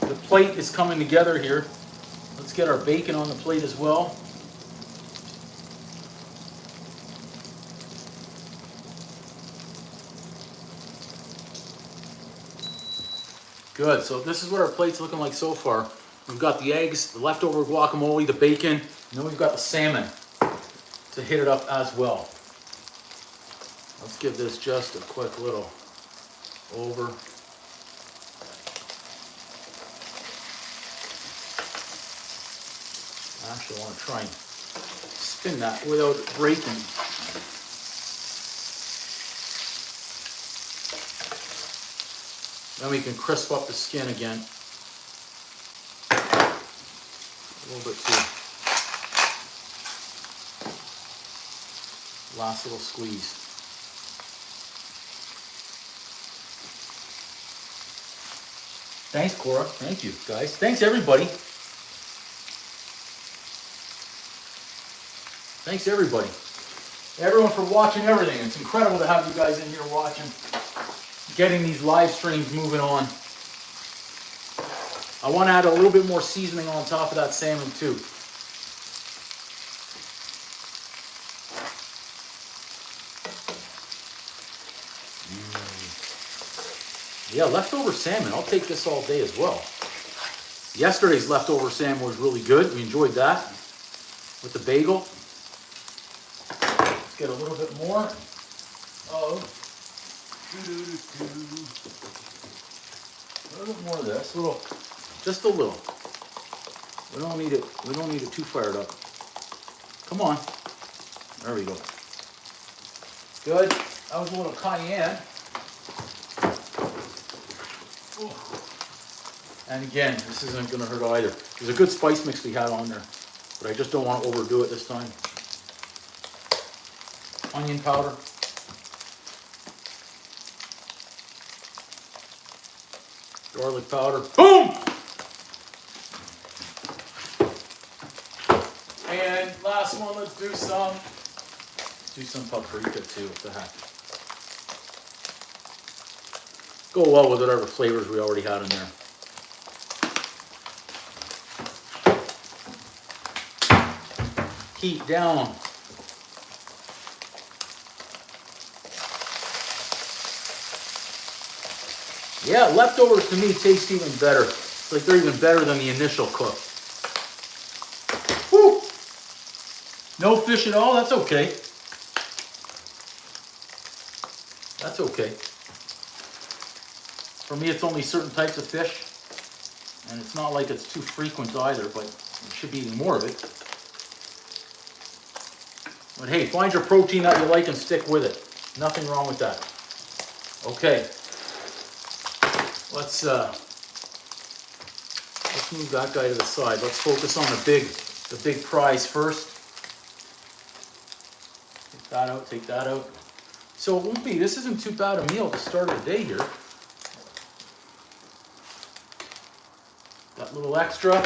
the plate is coming together here. Let's get our bacon on the plate as well. Good, so this is what our plate's looking like so far. We've got the eggs, the leftover guacamole, the bacon, and then we've got the salmon to hit it up as well. Let's give this just a quick little over. Actually, I want to try and spin that without it breaking. Then we can crisp up the skin again. A little bit too. Last little squeeze. Thanks, Cora. Thank you, guys. Thanks, everybody. Thanks, everybody. Everyone for watching everything. It's incredible to have you guys in here watching, getting these live streams moving on. I want to add a little bit more seasoning on top of that salmon too. Yeah, leftover salmon. I'll take this all day as well. Yesterday's leftover salmon was really good. We enjoyed that with the bagel. Let's get a little bit more of, a little bit more of this. Just a little. We don't need it. We don't need it too fired up. Come on. There we go. Good. That was a little cayenne. And again, this isn't going to hurt either. There's a good spice mix we had on there, but I just don't want to overdo it this time. Onion powder. Garlic powder. Boom! And last one, let's do some paprika too, what the heck. Go well with whatever flavors we already had in there. Heat down. Yeah, leftovers to me taste even better. It's like they're even better than the initial cook. Woo! No fish at all? That's okay. That's okay. For me, it's only certain types of fish. And it's not like it's too frequent either, but you should be eating more of it. But hey, find your protein that you like and stick with it. Nothing wrong with that. Okay. Let's move that guy to the side. Let's focus on the big prize first. Take that out, take that out. So it won't be, this isn't too bad a meal to start the day here. That little extra,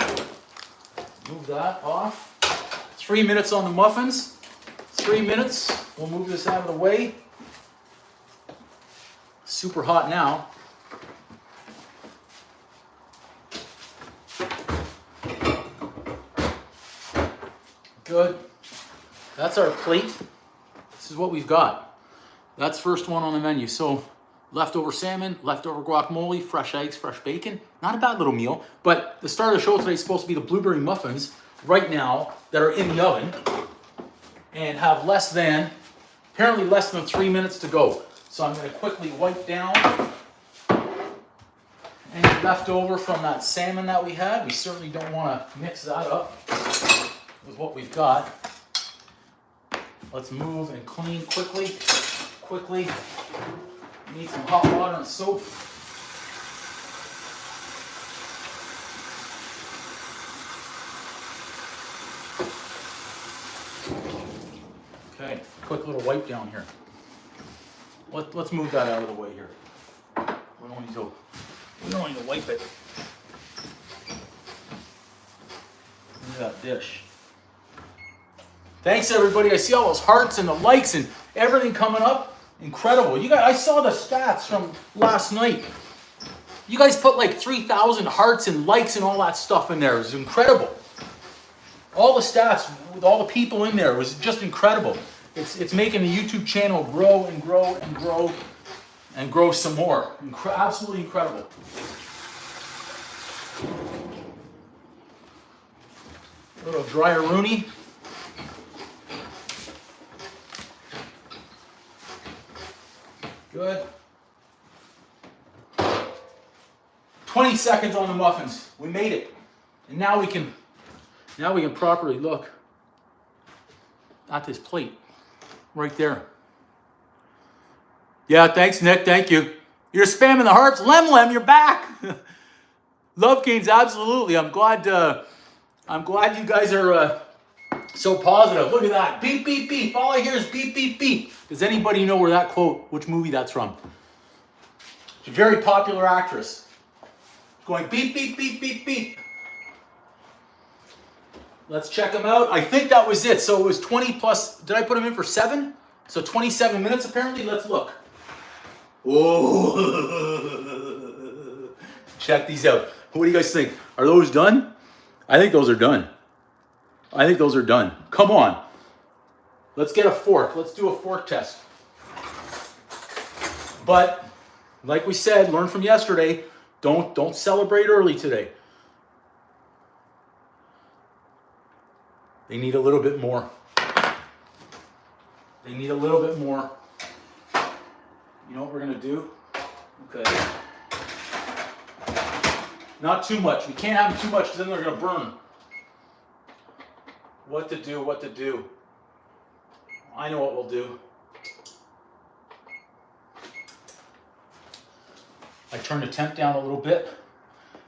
move that off. 3 minutes on the muffins. 3 minutes, we'll move this out of the way. Super hot now. Good. That's our plate. This is what we've got. That's first one on the menu. So leftover salmon, leftover guacamole, fresh eggs, fresh bacon. Not a bad little meal, but the star of the show today is supposed to be the blueberry muffins right now that are in the oven and have apparently less than 3 minutes to go. So I'm going to quickly wipe down any leftover from that salmon that we had. We certainly don't want to mix that up with what we've got. Let's move and clean quickly. Quickly. Need some hot water and soap. Okay, quick little wipe down here. Let's move that out of the way here. We don't need to wipe it. Look at that dish. Thanks everybody. I see all those hearts and the likes and everything coming up. Incredible. You guys, I saw the stats from last night. You guys put like 3,000 hearts and likes and all that stuff in there. It was incredible. All the stats with all the people in there was just incredible. It's making the YouTube channel grow and grow and grow and grow some more. Absolutely incredible. A little dry Rooney. Good. 20 seconds on the muffins. We made it. And now we can Now we can properly look at this plate right there. Yeah, thanks, Nick. Thank you. You're spamming the hearts. Lem, you're back. Love Canes, absolutely. I'm glad you guys are so positive. Look at that. Beep, beep, beep. All I hear is beep, beep, beep. Does anybody know where that quote, which movie that's from? She's a very popular actress. Going beep, beep, beep, beep, beep. Let's check them out. I think that was it. So it was 20 plus. Did I put them in for 7? So 27 minutes apparently. Let's look. Oh, check these out. What do you guys think? Are those done? I think those are done. I think those are done. Come on. Let's get a fork. Let's do a fork test. But like we said, learn from yesterday. Don't celebrate early today. They need a little bit more. They need a little bit more. You know what we're gonna do? Okay. Not too much. We can't have them too much because then they're gonna burn. What to do, what to do. I know what we'll do. I turned the temp down a little bit.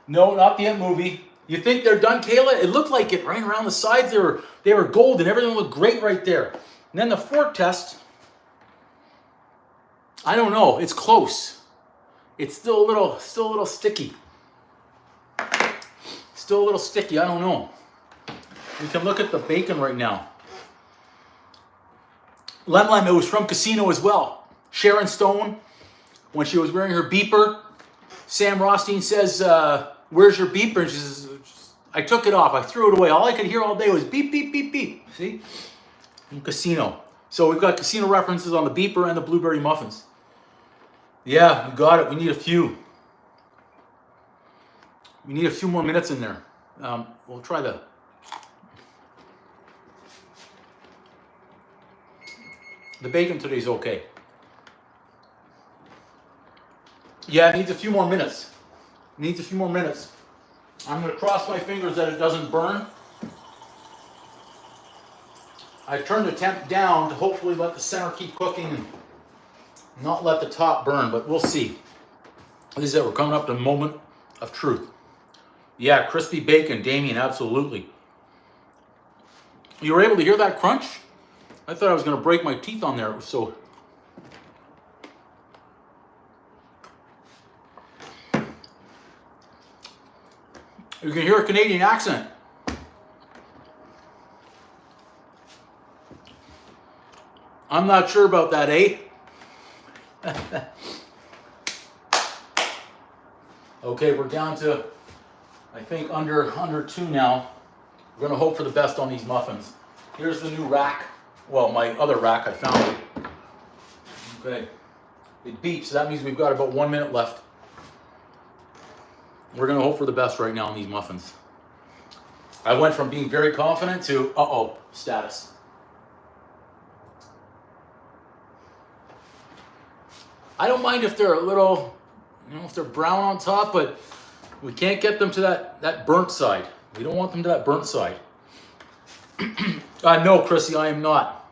No, not the movie. You think they're done, Kayla? It looked like it ran around the sides. They were golden. Everything looked great right there. And then the fork test, I don't know. It's close. It's still a little sticky. Still a little sticky. I don't know. We can look at the bacon right now. Lem, it was from Casino as well. Sharon Stone, when she was wearing her beeper, Sam Rothstein says, where's your beeper? And she says, I took it off. I threw it away. All I could hear all day was beep, beep, beep, beep. See? From Casino. So we've got Casino references on the beeper and the blueberry muffins. Yeah, we got it. We need a few. We need a few more minutes in there. We'll try the... The bacon today's okay. Yeah, it needs a few more minutes. It needs a few more minutes. I'm going to cross my fingers that it doesn't burn. I've turned the temp down to hopefully let the center keep cooking and not let the top burn, but we'll see. This is it. We're coming up to the moment of truth. Yeah, crispy bacon, Damien, absolutely. You were able to hear that crunch? I thought I was going to break my teeth on there. It was so... You can hear a Canadian accent. I'm not sure about that, eh? Okay, we're down to, I think, under 2 now. We're going to hope for the best on these muffins. Here's the new rack. Well, my other rack, I found it. Okay. It beeps, so that means we've got about 1 minute left. We're going to hope for the best right now on these muffins. I went from being very confident to, uh-oh, status. I don't mind if they're a little, if they're brown on top, but we can't get them to that burnt side. We don't want them to that burnt side. No, Chrissy, I am not.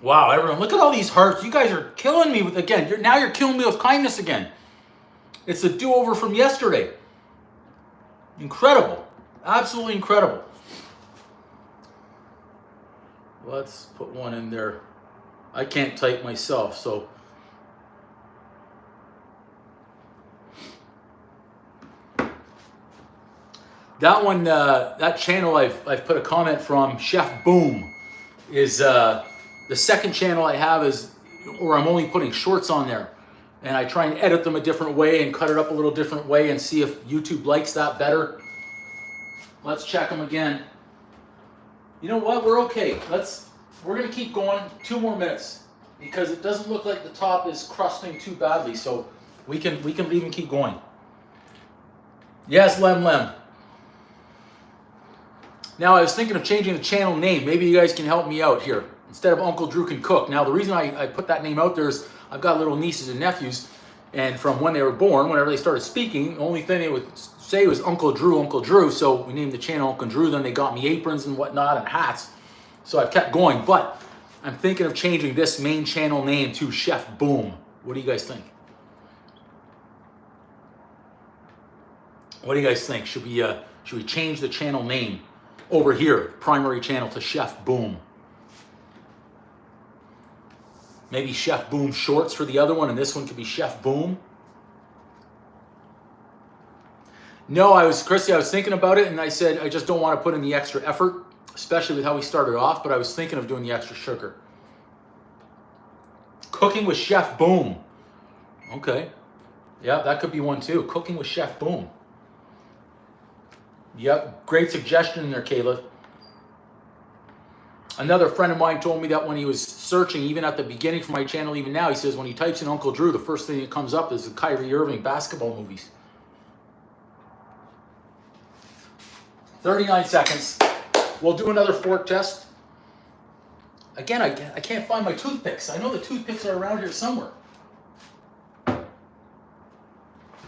Wow, everyone, look at all these hearts. You guys are killing me with, again, you're killing me with kindness again. It's a do-over from yesterday. Incredible. Absolutely incredible. Let's put one in there. I can't type myself, so. That one, that channel I've put a comment from, Chef Boom, is the second channel I have is, or I'm only putting shorts on there. And I try and edit them a different way and cut it up a little different way and see if YouTube likes that better. Let's check them again. You know what? We're okay. We're going to keep going 2 more minutes because it doesn't look like the top is crusting too badly. So we can even keep going. Yes, Lem. Now, I was thinking of changing the channel name. Maybe you guys can help me out here. Instead of Uncle Drew Can Cook. Now, the reason I put that name out there is I've got little nieces and nephews, and from when they were born, whenever they started speaking, the only thing they would say it was Uncle Drew. So we named the channel Uncle Drew. Then they got me aprons and whatnot and hats. So I've kept going. But I'm thinking of changing this main channel name to Chef Boom. What do you guys think? What do you guys think? Should we change the channel name over here, primary channel, to Chef Boom? Maybe Chef Boom Shorts for the other one, and this one could be Chef Boom. No, Christy, I was thinking about it, and I said I just don't want to put in the extra effort, especially with how we started off, but I was thinking of doing the extra sugar. Cooking with Chef Boom. Okay. Yeah, that could be one too. Cooking with Chef Boom. Yep, great suggestion there, Kayla. Another friend of mine told me that when he was searching, even at the beginning for my channel, even now, he says when he types in Uncle Drew, the first thing that comes up is the Kyrie Irving basketball movies. 39 seconds. We'll do another fork test. Again, I can't find my toothpicks. I know the toothpicks are around here somewhere.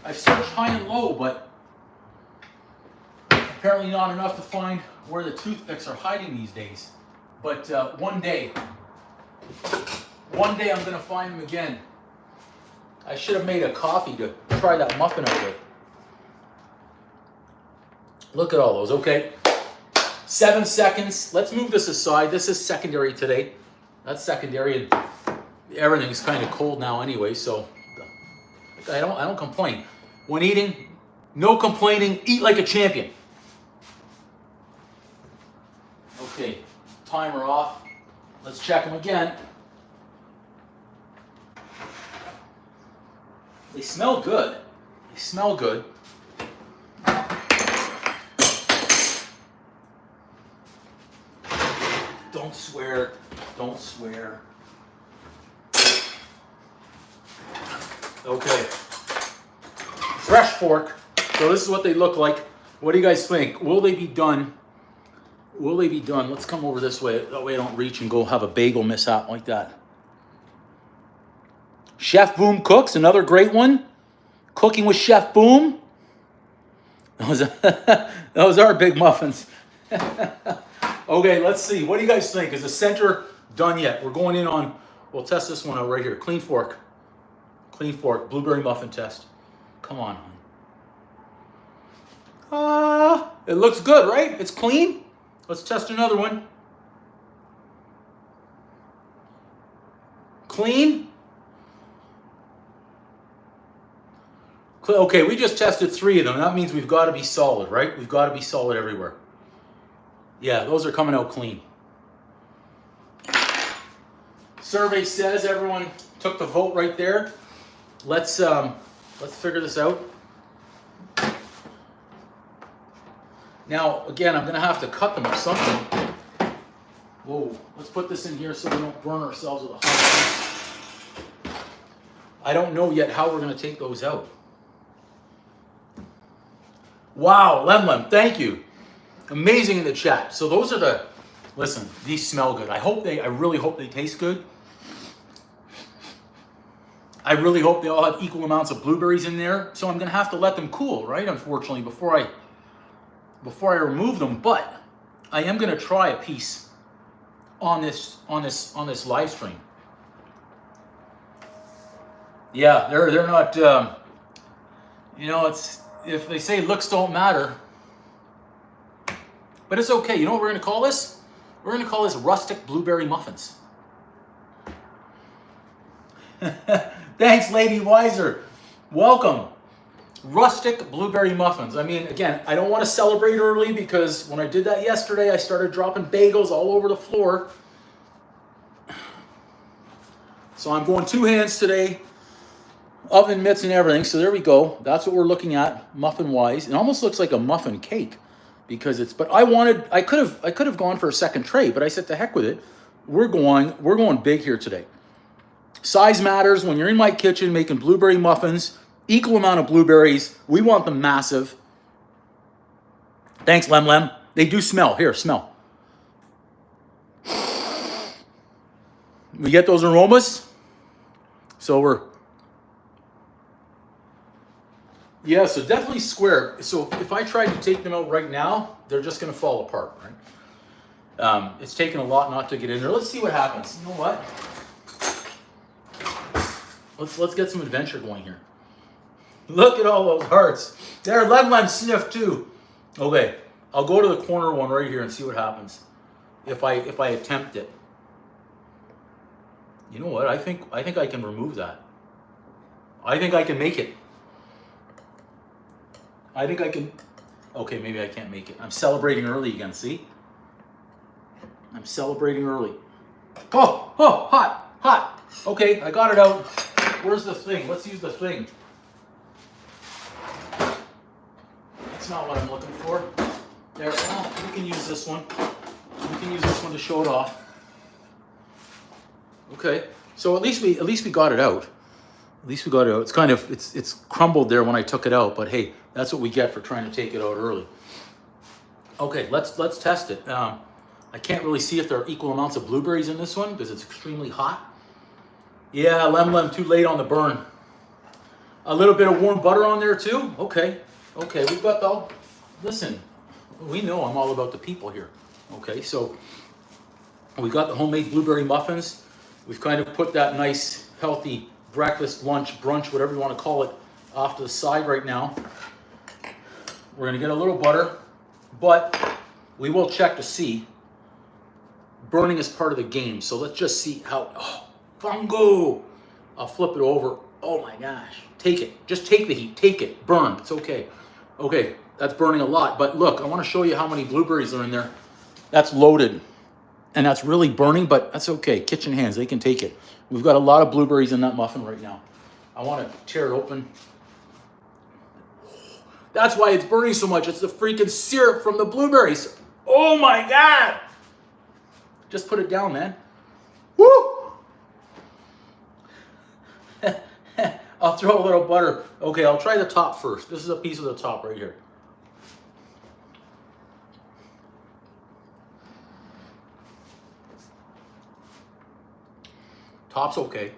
I've searched high and low, but apparently not enough to find where the toothpicks are hiding these days. But one day I'm going to find them again. I should have made a coffee to try that muffin out with. Look at all those. Okay. 7 seconds. Let's move this aside. This is secondary today. That's secondary, and everything's kind of cold now anyway, so I don't complain. When eating, no complaining. Eat like a champion. Okay. Timer off. Let's check them again. They smell good. They smell good. Don't swear. Don't swear. Okay. Fresh fork. So this is what they look like. What do you guys think? Will they be done? Will they be done? Let's come over this way. That way I don't reach and go have a bagel mishap like that. Chef Boom Cooks, another great one. Cooking with Chef Boom. Those are big muffins. Okay, let's see. What do you guys think? Is the center done yet? We're going in on, we'll test this one out right here. Clean fork. Clean fork. Blueberry muffin test. Come on. It looks good, right? It's clean. Let's test another one. Clean. Okay, we just tested 3 of them. That means we've got to be solid, right? We've got to be solid everywhere. Yeah, those are coming out clean. Survey says everyone took the vote right there. Let's figure this out. Now, again, I'm going to have to cut them or something. Whoa, let's put this in here so we don't burn ourselves with a hot. I don't know yet how we're going to take those out. Wow, Lem, thank you. Amazing in the chat. So those are the, listen, these smell good. I really hope they taste good. I really hope they all have equal amounts of blueberries in there. So I'm going to have to let them cool, right? Unfortunately, before I remove them, but I am going to try a piece on this live stream. Yeah, they're not it's, if they say looks don't matter, but it's okay. You know what we're going to call this? We're going to call this rustic blueberry muffins. Thanks, Lady Wiser. Welcome. Rustic blueberry muffins. I mean, again, I don't want to celebrate early because when I did that yesterday, I started dropping bagels all over the floor. So I'm going 2 hands today. Oven mitts and everything. So there we go. That's what we're looking at muffin-wise. It almost looks like a muffin cake because it's, but I could have gone for a second tray, but I said to heck with it. We're going big here today. Size matters. When you're in my kitchen making blueberry muffins, equal amount of blueberries. We want them massive. Thanks, Lem. They do smell. Here, smell. We get those aromas. So Yeah, so definitely square. So if I tried to take them out right now, they're just going to fall apart, right? It's taken a lot not to get in there. Let's see what happens. You know what? Let's get some adventure going here. Look at all those hearts. There, Lem sniff too. Okay, I'll go to the corner one right here and see what happens if I attempt it. You know what? I think I can remove that. I think I can make it. I think I can. Okay, maybe I can't make it. I'm celebrating early again. See? I'm celebrating early. Oh, hot. Okay, I got it out. Where's the thing? Let's use the thing. That's not what I'm looking for. There, well, we can use this one. We can use this one to show it off. Okay, so at least we got it out. At least we got it out. It's kind of it's crumbled there when I took it out, but hey, that's what we get for trying to take it out early. Okay, let's test it. I can't really see if there are equal amounts of blueberries in this one because it's extremely hot. Yeah, Lem, too late on the burn. A little bit of warm butter on there too. Okay, we've got the. Listen, we know I'm all about the people here. Okay, so we got the homemade blueberry muffins. We've kind of put that nice, healthy breakfast, lunch, brunch, whatever you want to call it, off to the side right now. We're gonna get a little butter, but we will check to see. Burning is part of the game, so let's just see how. Oh, fungo! I'll flip it over. Oh my gosh! Take it. Just take the heat. Take it. Burn. It's okay. Okay, that's burning a lot. But look, I want to show you how many blueberries are in there. That's loaded, and that's really burning. But that's okay. Kitchen hands, they can take it. We've got a lot of blueberries in that muffin right now. I want to tear it open. That's why it's burning so much. It's the freaking syrup from the blueberries. Oh my God! Just put it down, man. Woo! I'll throw a little butter. Okay, I'll try the top first. This is a piece of the top right here. Top's okay.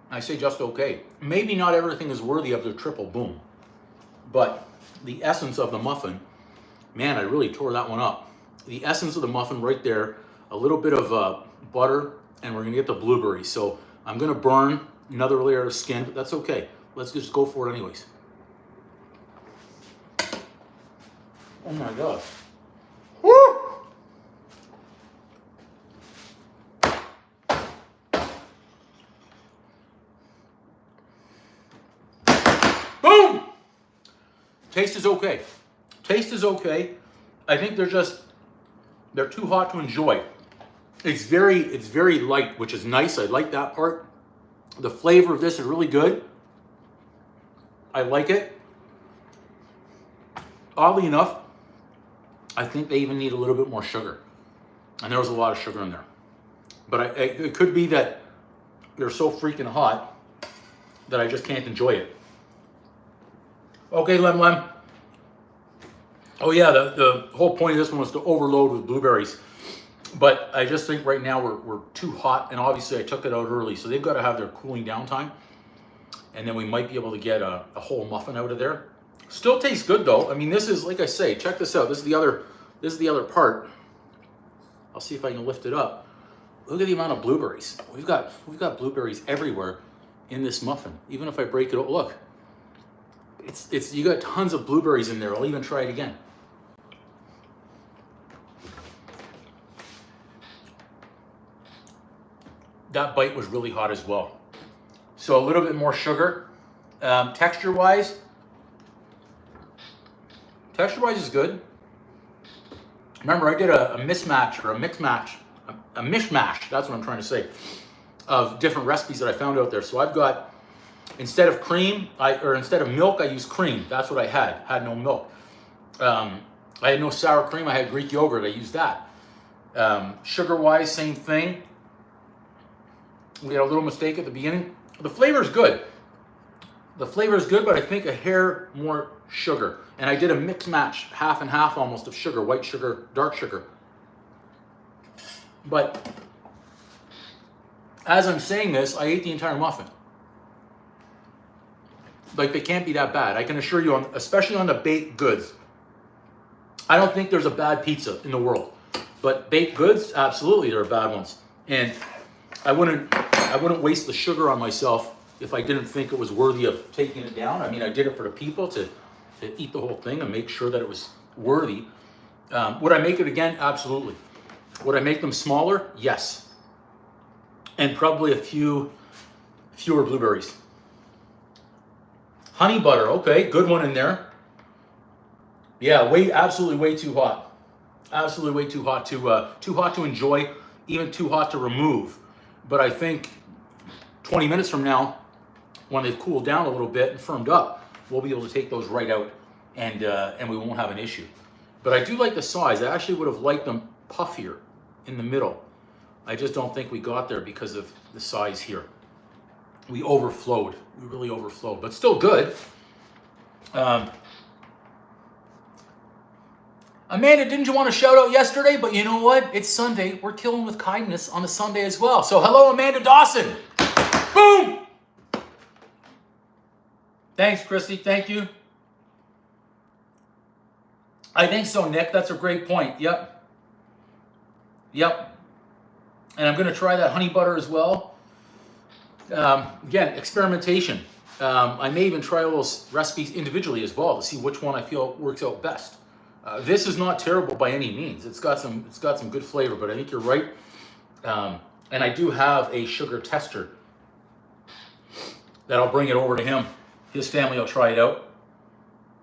I say just okay. Maybe not everything is worthy of the triple boom, but the essence of the muffin, man, I really tore that one up. The essence of the muffin right there, a little bit of butter, and we're gonna get the blueberries. So I'm gonna burn another layer of skin, but that's okay. Let's just go for it anyways. Oh my gosh. Woo! Boom! Taste is okay. Taste is okay. I think they're too hot to enjoy. It's very light, which is nice. I like that part. The flavor of this is really good. I like it. Oddly enough, I think they even need a little bit more sugar. And there was a lot of sugar in there. But it could be that they're so freaking hot that I just can't enjoy it. Okay, Lem. Oh yeah, the whole point of this one was to overload with blueberries. But I just think right now we're too hot, and obviously I took it out early, so they've got to have their cooling down time. And then we might be able to get a whole muffin out of there. Still tastes good though. I mean, this is, like I say, check this out. This is the other part. I'll see if I can lift it up. Look at the amount of blueberries. We've got blueberries everywhere in this muffin. Even if I break it, look. It's you got tons of blueberries in there. I'll even try it again. That bite was really hot as well. So a little bit more sugar. Texture-wise is good. Remember, I did a mismatch or a mix match, a mishmash, that's what I'm trying to say, of different recipes that I found out there. So I've got, instead of cream, instead of milk, I used cream. That's what I had no milk. I had no sour cream, I had Greek yogurt, I used that. Sugar-wise, same thing. We had a little mistake at the beginning. The flavor is good. The flavor is good, but I think a hair more sugar. And I did a mix match, half and half almost, of sugar, white sugar, dark sugar. But as I'm saying this, I ate the entire muffin. Like, they can't be that bad. I can assure you, especially on the baked goods. I don't think there's a bad pizza in the world. But baked goods, absolutely, there are bad ones. And I wouldn't waste the sugar on myself if I didn't think it was worthy of taking it down. I mean, I did it for the people to eat the whole thing and make sure that it was worthy. Would I make it again? Absolutely. Would I make them smaller? Yes. And probably fewer blueberries. Honey butter, okay, good one in there. Yeah, absolutely way too hot. Absolutely way too hot to enjoy, even too hot to remove. But I think 20 minutes from now, when they've cooled down a little bit and firmed up, we'll be able to take those right out, and we won't have an issue. But I do like the size. I actually would have liked them puffier in the middle. I just don't think we got there because of the size here. We overflowed. We really overflowed, but still good. Amanda, didn't you want to shout out yesterday? But you know what? It's Sunday. We're killing with kindness on a Sunday as well. So hello, Amanda Dawson. Boom! Thanks, Christy. Thank you. I think so, Nick. That's a great point. Yep. And I'm going to try that honey butter as well. Again, experimentation. I may even try all those recipes individually as well to see which one I feel works out best. This is not terrible by any means. It's got some good flavor, but I think you're right. And I do have a sugar tester that I'll bring it over to him. His family will try it out.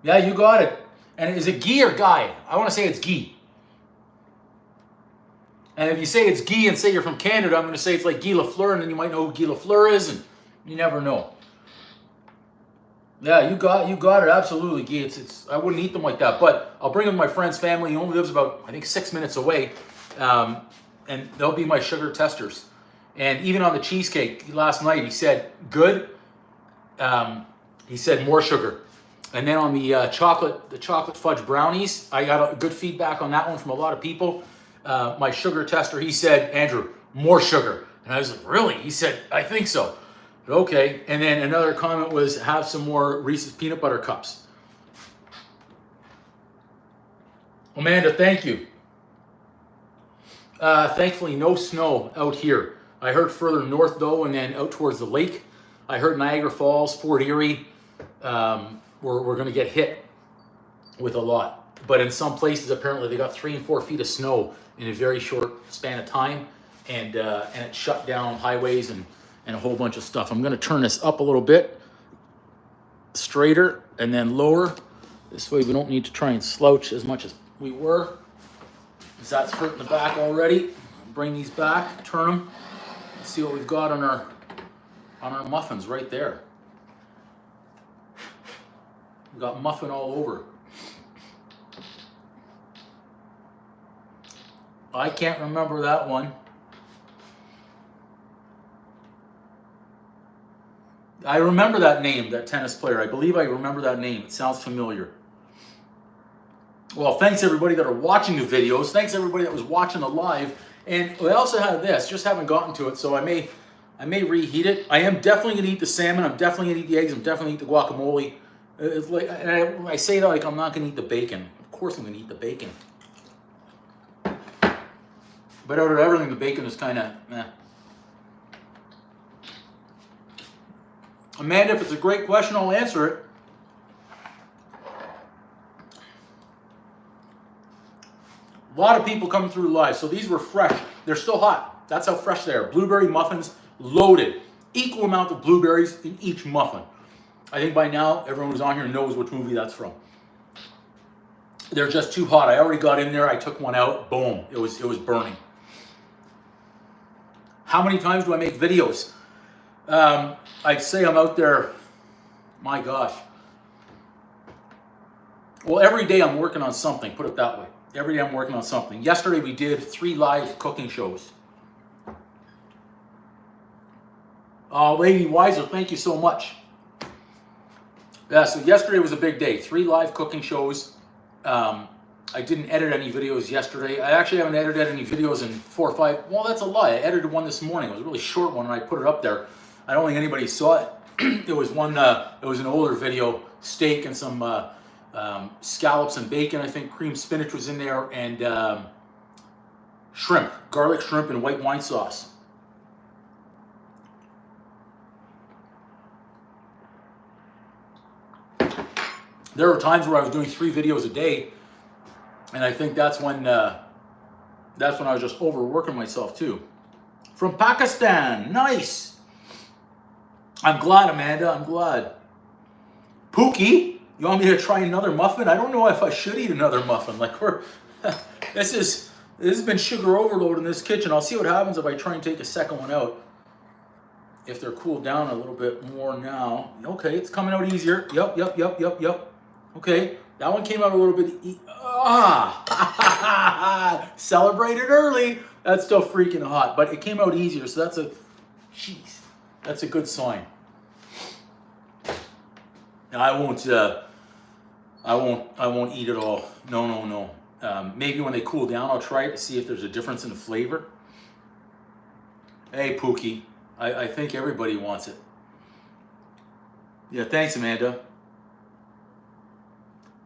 Yeah, you got it. And is it ghee or ghee? I want to say it's ghee. And if you say it's ghee and say you're from Canada, I'm going to say it's like Guy Lafleur, and then you might know who Guy Lafleur is, and you never know. Yeah, you got it. Absolutely, Guy. I wouldn't eat them like that, but I'll bring him my friend's family. He only lives about, I think, 6 minutes away, and they'll be my sugar testers. And even on the cheesecake last night, he said good. He said more sugar. And then on the chocolate fudge brownies, I got a good feedback on that one from a lot of people. My sugar tester, he said, Andrew, more sugar. And I was like, really? He said, I think so. Okay. And then another comment was, have some more Reese's peanut butter cups. Amanda, thank you. Thankfully, no snow out here. I heard further north, though, and then out towards the lake. I heard Niagara Falls, Fort Erie, we're going to get hit with a lot. But in some places, apparently, they got 3 and 4 feet of snow in a very short span of time, and it shut down highways and a whole bunch of stuff. I'm going to turn this up a little bit, straighter, and then lower. This way we don't need to try and slouch as much as we were, because that's hurting the back already. Bring these back, turn them, see what we've got on our muffins right there. We've got muffin all over. I can't remember that one. I remember that name, that tennis player. I believe I remember that name. It sounds familiar. Well, thanks everybody that are watching the videos. Thanks everybody that was watching the live. And we also have this, just haven't gotten to it, so I may reheat it. I am definitely gonna eat the salmon. I'm definitely gonna eat the eggs. I'm definitely gonna eat the guacamole. It's like, and I say that like I'm not gonna eat the bacon. Of course I'm gonna eat the bacon. But out of everything, the bacon is kind of meh. Amanda, if it's a great question, I'll answer it. A lot of people coming through live, so these were fresh. They're still hot. That's how fresh they are. Blueberry muffins, loaded. Equal amount of blueberries in each muffin. I think by now, everyone who's on here knows which movie that's from. They're just too hot. I already got in there. I took one out. Boom. It was burning. How many times do I make videos? I'd say I'm out there, my gosh. Well, every day I'm working on something, put it that way. Every day I'm working on something. Yesterday we did 3 live cooking shows. Lady Weiser, thank you so much. Yeah, so yesterday was a big day. 3 live cooking shows. I didn't edit any videos yesterday. I actually haven't edited any videos in 4 or 5. Well, that's a lie. I edited one this morning. It was a really short one, and I put it up there. I don't think anybody saw it. It was one. It was an older video. Steak and some scallops and bacon. I think cream spinach was in there, and shrimp, garlic shrimp, and white wine sauce. There were times where I was doing 3 videos a day, and I think that's when I was just overworking myself too. From Pakistan, nice. I'm glad, Amanda. I'm glad. Pookie, you want me to try another muffin? I don't know if I should eat another muffin. Like this has been sugar overload in this kitchen. I'll see what happens if I try and take a second one out. If they're cooled down a little bit more now. Okay, it's coming out easier. Yep. Okay, that one came out a little bit. Celebrated early. That's still freaking hot, but it came out easier. So that's a good sign. Now, I won't eat it all. No. Maybe when they cool down, I'll try it to see if there's a difference in the flavor. Hey, Pookie, I think everybody wants it. Yeah, thanks, Amanda.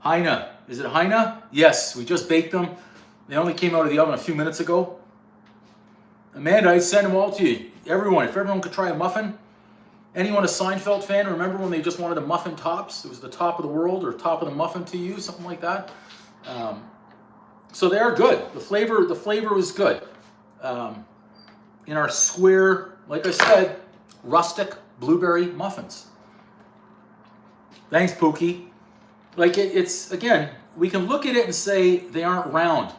Heine, is it Heine? Yes, we just baked them. They only came out of the oven a few minutes ago. Amanda, I'd send them all to you. Everyone, if everyone could try a muffin. Anyone a Seinfeld fan? Remember when they just wanted a muffin tops? It was the top of the world or top of the muffin to you, something like that. So they are good. The flavor was good. In our square, like I said, rustic blueberry muffins. Thanks, Pookie. Like it's again, we can look at it and say they aren't round.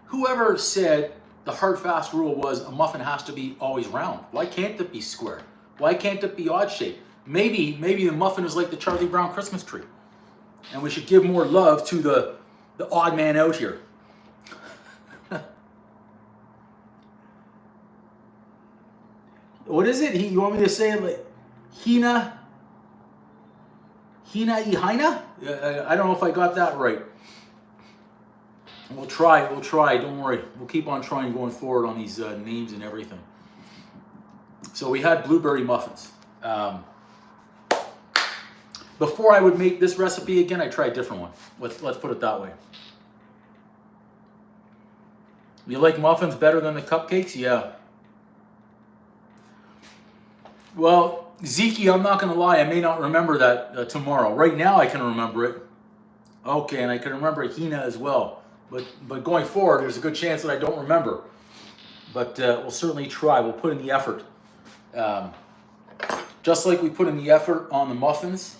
Whoever said the hard fast rule was a muffin has to be always round? Why can't it be square? Why can't it be odd shaped? Maybe the muffin is like the Charlie Brown Christmas tree, and we should give more love to the odd man out here. What is it? You want me to say it like Hina i Heina? I don't know if I got that right. We'll try. Don't worry. We'll keep on trying going forward on these names and everything. So we had blueberry muffins. Before I would make this recipe again, I tried a different one. Let's put it that way. You like muffins better than the cupcakes? Yeah. Well, Zeke, I'm not going to lie. I may not remember that tomorrow. Right now, I can remember it. Okay, and I can remember Hina as well. But going forward, there's a good chance that I don't remember. But we'll certainly try. We'll put in the effort. Just like we put in the effort on the muffins.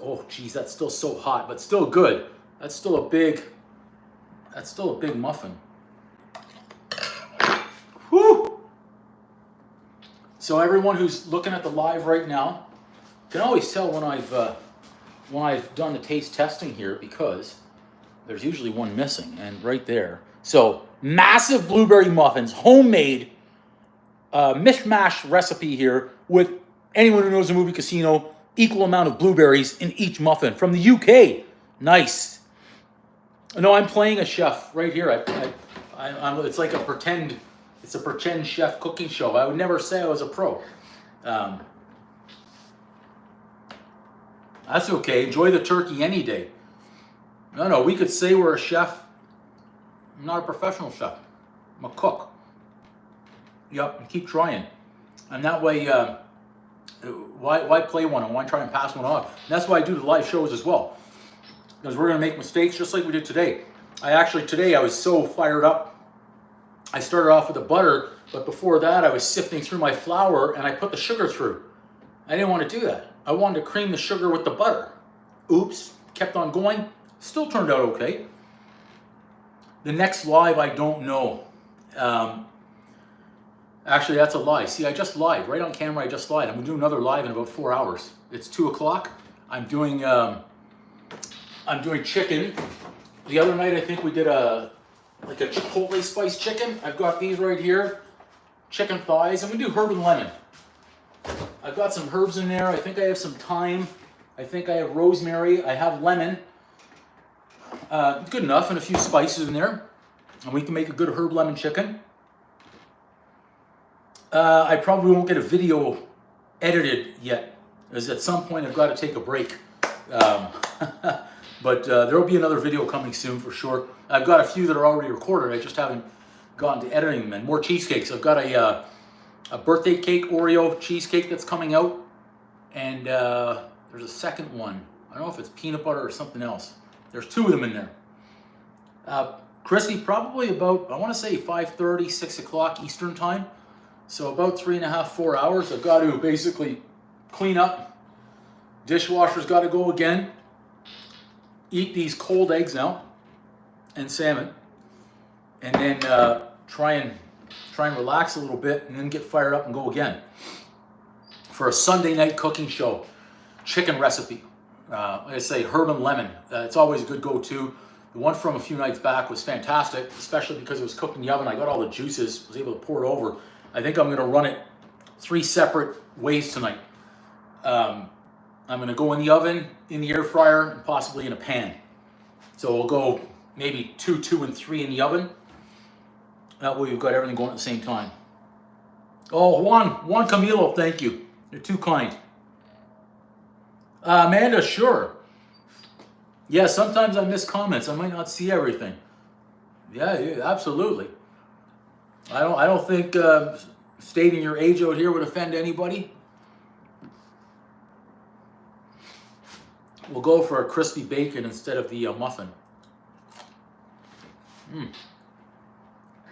Oh, geez, that's still so hot, but still good. That's still a big muffin. Whew! So everyone who's looking at the live right now can always tell when I've done the taste testing here, because there's usually one missing, and right there. So massive blueberry muffins, homemade mishmash recipe here with anyone who knows the movie Casino. Equal amount of blueberries in each muffin from the UK. Nice. No, I'm playing a chef right here. It's like a pretend chef cooking show. I would never say I was a pro. That's okay. Enjoy the turkey any day. No, we could say we're a chef. I'm not a professional chef. I'm a cook. Yep, and keep trying. And that way, why play one and why try and pass one off? And that's why I do the live shows as well. Because we're going to make mistakes just like we did today. Today I was so fired up. I started off with the butter, but before that I was sifting through my flour and I put the sugar through. I didn't want to do that. I wanted to cream the sugar with the butter. Oops, kept on going. Still turned out okay. The next live, I don't know. Actually, that's a lie. See, I just lied. Right on camera, I just lied. I'm going to do another live in about 4 hours. It's 2 o'clock. I'm doing chicken. The other night, I think we did a Chipotle spice chicken. I've got these right here. Chicken thighs. I'm going to do herb and lemon. I've got some herbs in there. I think I have some thyme. I think I have rosemary. I have lemon. Good enough, and a few spices in there. And we can make a good herb lemon chicken. I probably won't get a video edited yet, as at some point I've got to take a break. Um, but there will be another video coming soon for sure. I've got a few that are already recorded. I just haven't gotten to editing them. And more cheesecakes. I've got a birthday cake Oreo cheesecake that's coming out, and there's a second one. I don't know if it's peanut butter or something else. There's two of them in there. Chrissy, probably about, I want to say 5:30, 6 o'clock Eastern time. So about 3.5, 4 hours. I've got to basically clean up. Dishwasher's got to go again. Eat these cold eggs now and salmon, and then try and relax a little bit, and then get fired up and go again for a Sunday night cooking show. Chicken recipe. Like I say, herb and lemon. It's always a good go-to. The one from a few nights back was fantastic, especially because it was cooked in the oven. I got all the juices, was able to pour it over. I think I'm going to run it 3 separate ways tonight. I'm going to go in the oven, in the air fryer, and possibly in a pan. So we'll go maybe 2, 2, and 3 in the oven. That way we've got everything going at the same time. Oh, Juan Camilo, thank you. You're too kind. Amanda, sure. Yeah, sometimes I miss comments. I might not see everything. Yeah, absolutely. I don't think stating your age out here would offend anybody. We'll go for a crispy bacon instead of the muffin.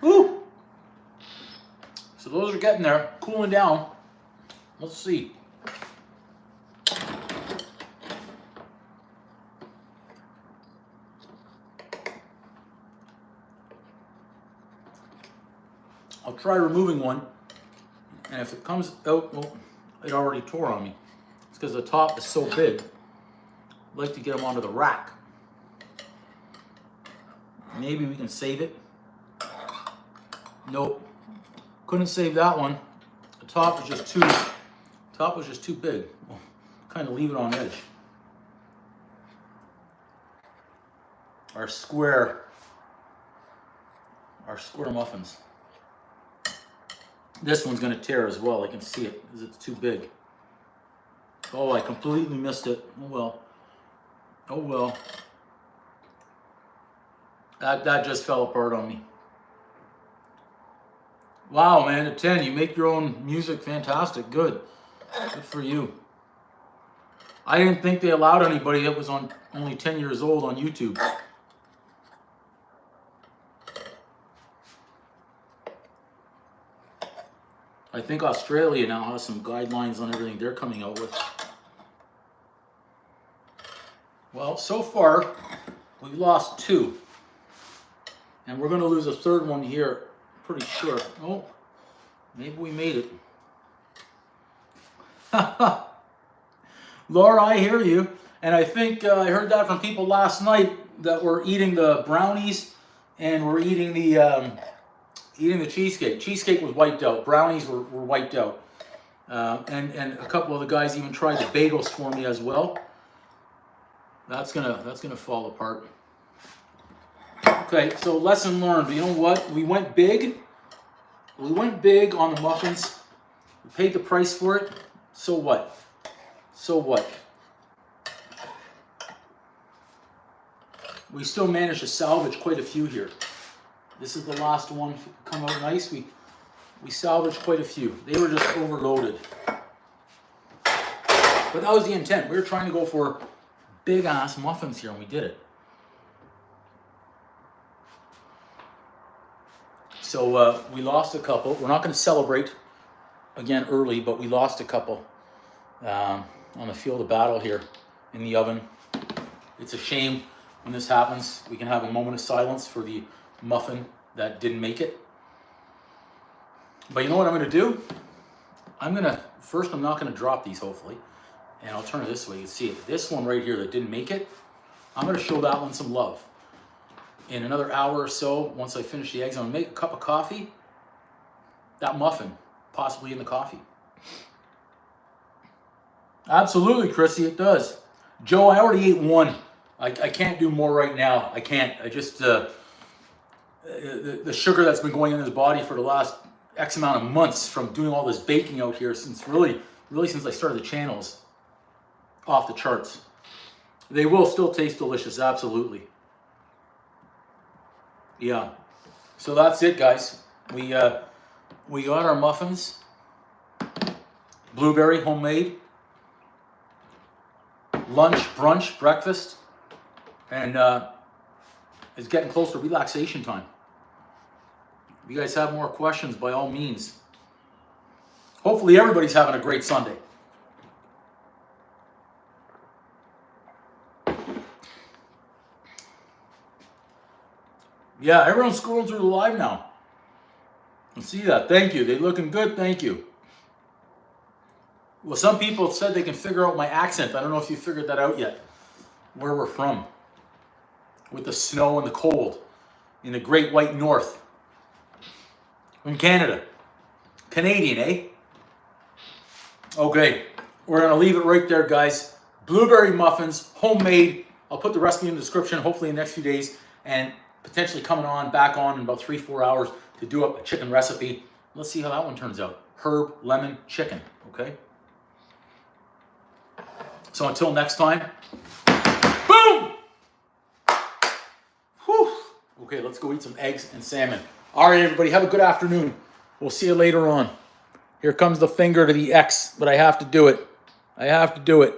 Woo! So those are getting there, cooling down. Let's see. I'll try removing one, and if it comes out, well, it already tore on me. It's because the top is so big. I'd like to get them onto the rack. Maybe we can save it. Nope, couldn't save that one. The top was just too big. We'll kind of leave it on edge. Our square muffins. This one's going to tear as well. I can see it because it's too big. Oh, I completely missed it. Oh well. Oh well. That just fell apart on me. Wow, man, at 10, you make your own music. Fantastic. Good. Good for you. I didn't think they allowed anybody that was only 10 years old on YouTube. I think Australia now has some guidelines on everything they're coming out with. Well, so far, we've lost 2. And we're going to lose a third one here, pretty sure. Oh, maybe we made it. Laura, I hear you. And I think I heard that from people last night that were eating the brownies and were eating the cheesecake. Cheesecake was wiped out. Brownies were wiped out. And a couple of the guys even tried the bagels for me as well. That's gonna fall apart. Okay, so lesson learned. You know what? We went big. We went big on the muffins. We paid the price for it. So what? So what? We still managed to salvage quite a few here. This is the last one. Come out nice. We salvaged quite a few. They were just overloaded. But that was the intent. We were trying to go for big ass muffins here, and we did it. So we lost a couple. We're not going to celebrate again early, but we lost a couple on the field of battle here in the oven. It's a shame when this happens. We can have a moment of silence for the muffin that didn't make it. But you know what I'm going to do? I'm not going to drop these, hopefully. And I'll turn it this way. You can see it. This one right here that didn't make it, I'm going to show that one some love. In another hour or so, once I finish the eggs, I'm going to make a cup of coffee. That muffin, possibly in the coffee. Absolutely, Chrissy, it does. Joe, I already ate one. I can't do more right now. I can't. I just, the sugar that's been going in his body for the last X amount of months from doing all this baking out here since really since I started the channels. Off the charts. They will still taste delicious, absolutely. Yeah. So that's it, guys. We got our muffins. Blueberry, homemade. Lunch, brunch, breakfast. And it's getting close to relaxation time. If you guys have more questions, by all means. Hopefully everybody's having a great Sunday. Yeah, everyone's scrolling through the live now. I see that. Thank you. They're looking good. Thank you. Well, some people said they can figure out my accent. I don't know if you figured that out yet. Where we're from. With the snow and the cold. In the great white north. From Canada. Canadian, eh? Okay. We're going to leave it right there, guys. Blueberry muffins, homemade. I'll put the recipe in the description, hopefully in the next few days. And potentially coming back on in about 3-4 hours to do up a chicken recipe. Let's see how that one turns out. Herb, lemon, chicken, okay? So until next time, boom! Whew. Okay, let's go eat some eggs and salmon. All right, everybody, have a good afternoon. We'll see you later on. Here comes the finger to the X, but I have to do it. I have to do it.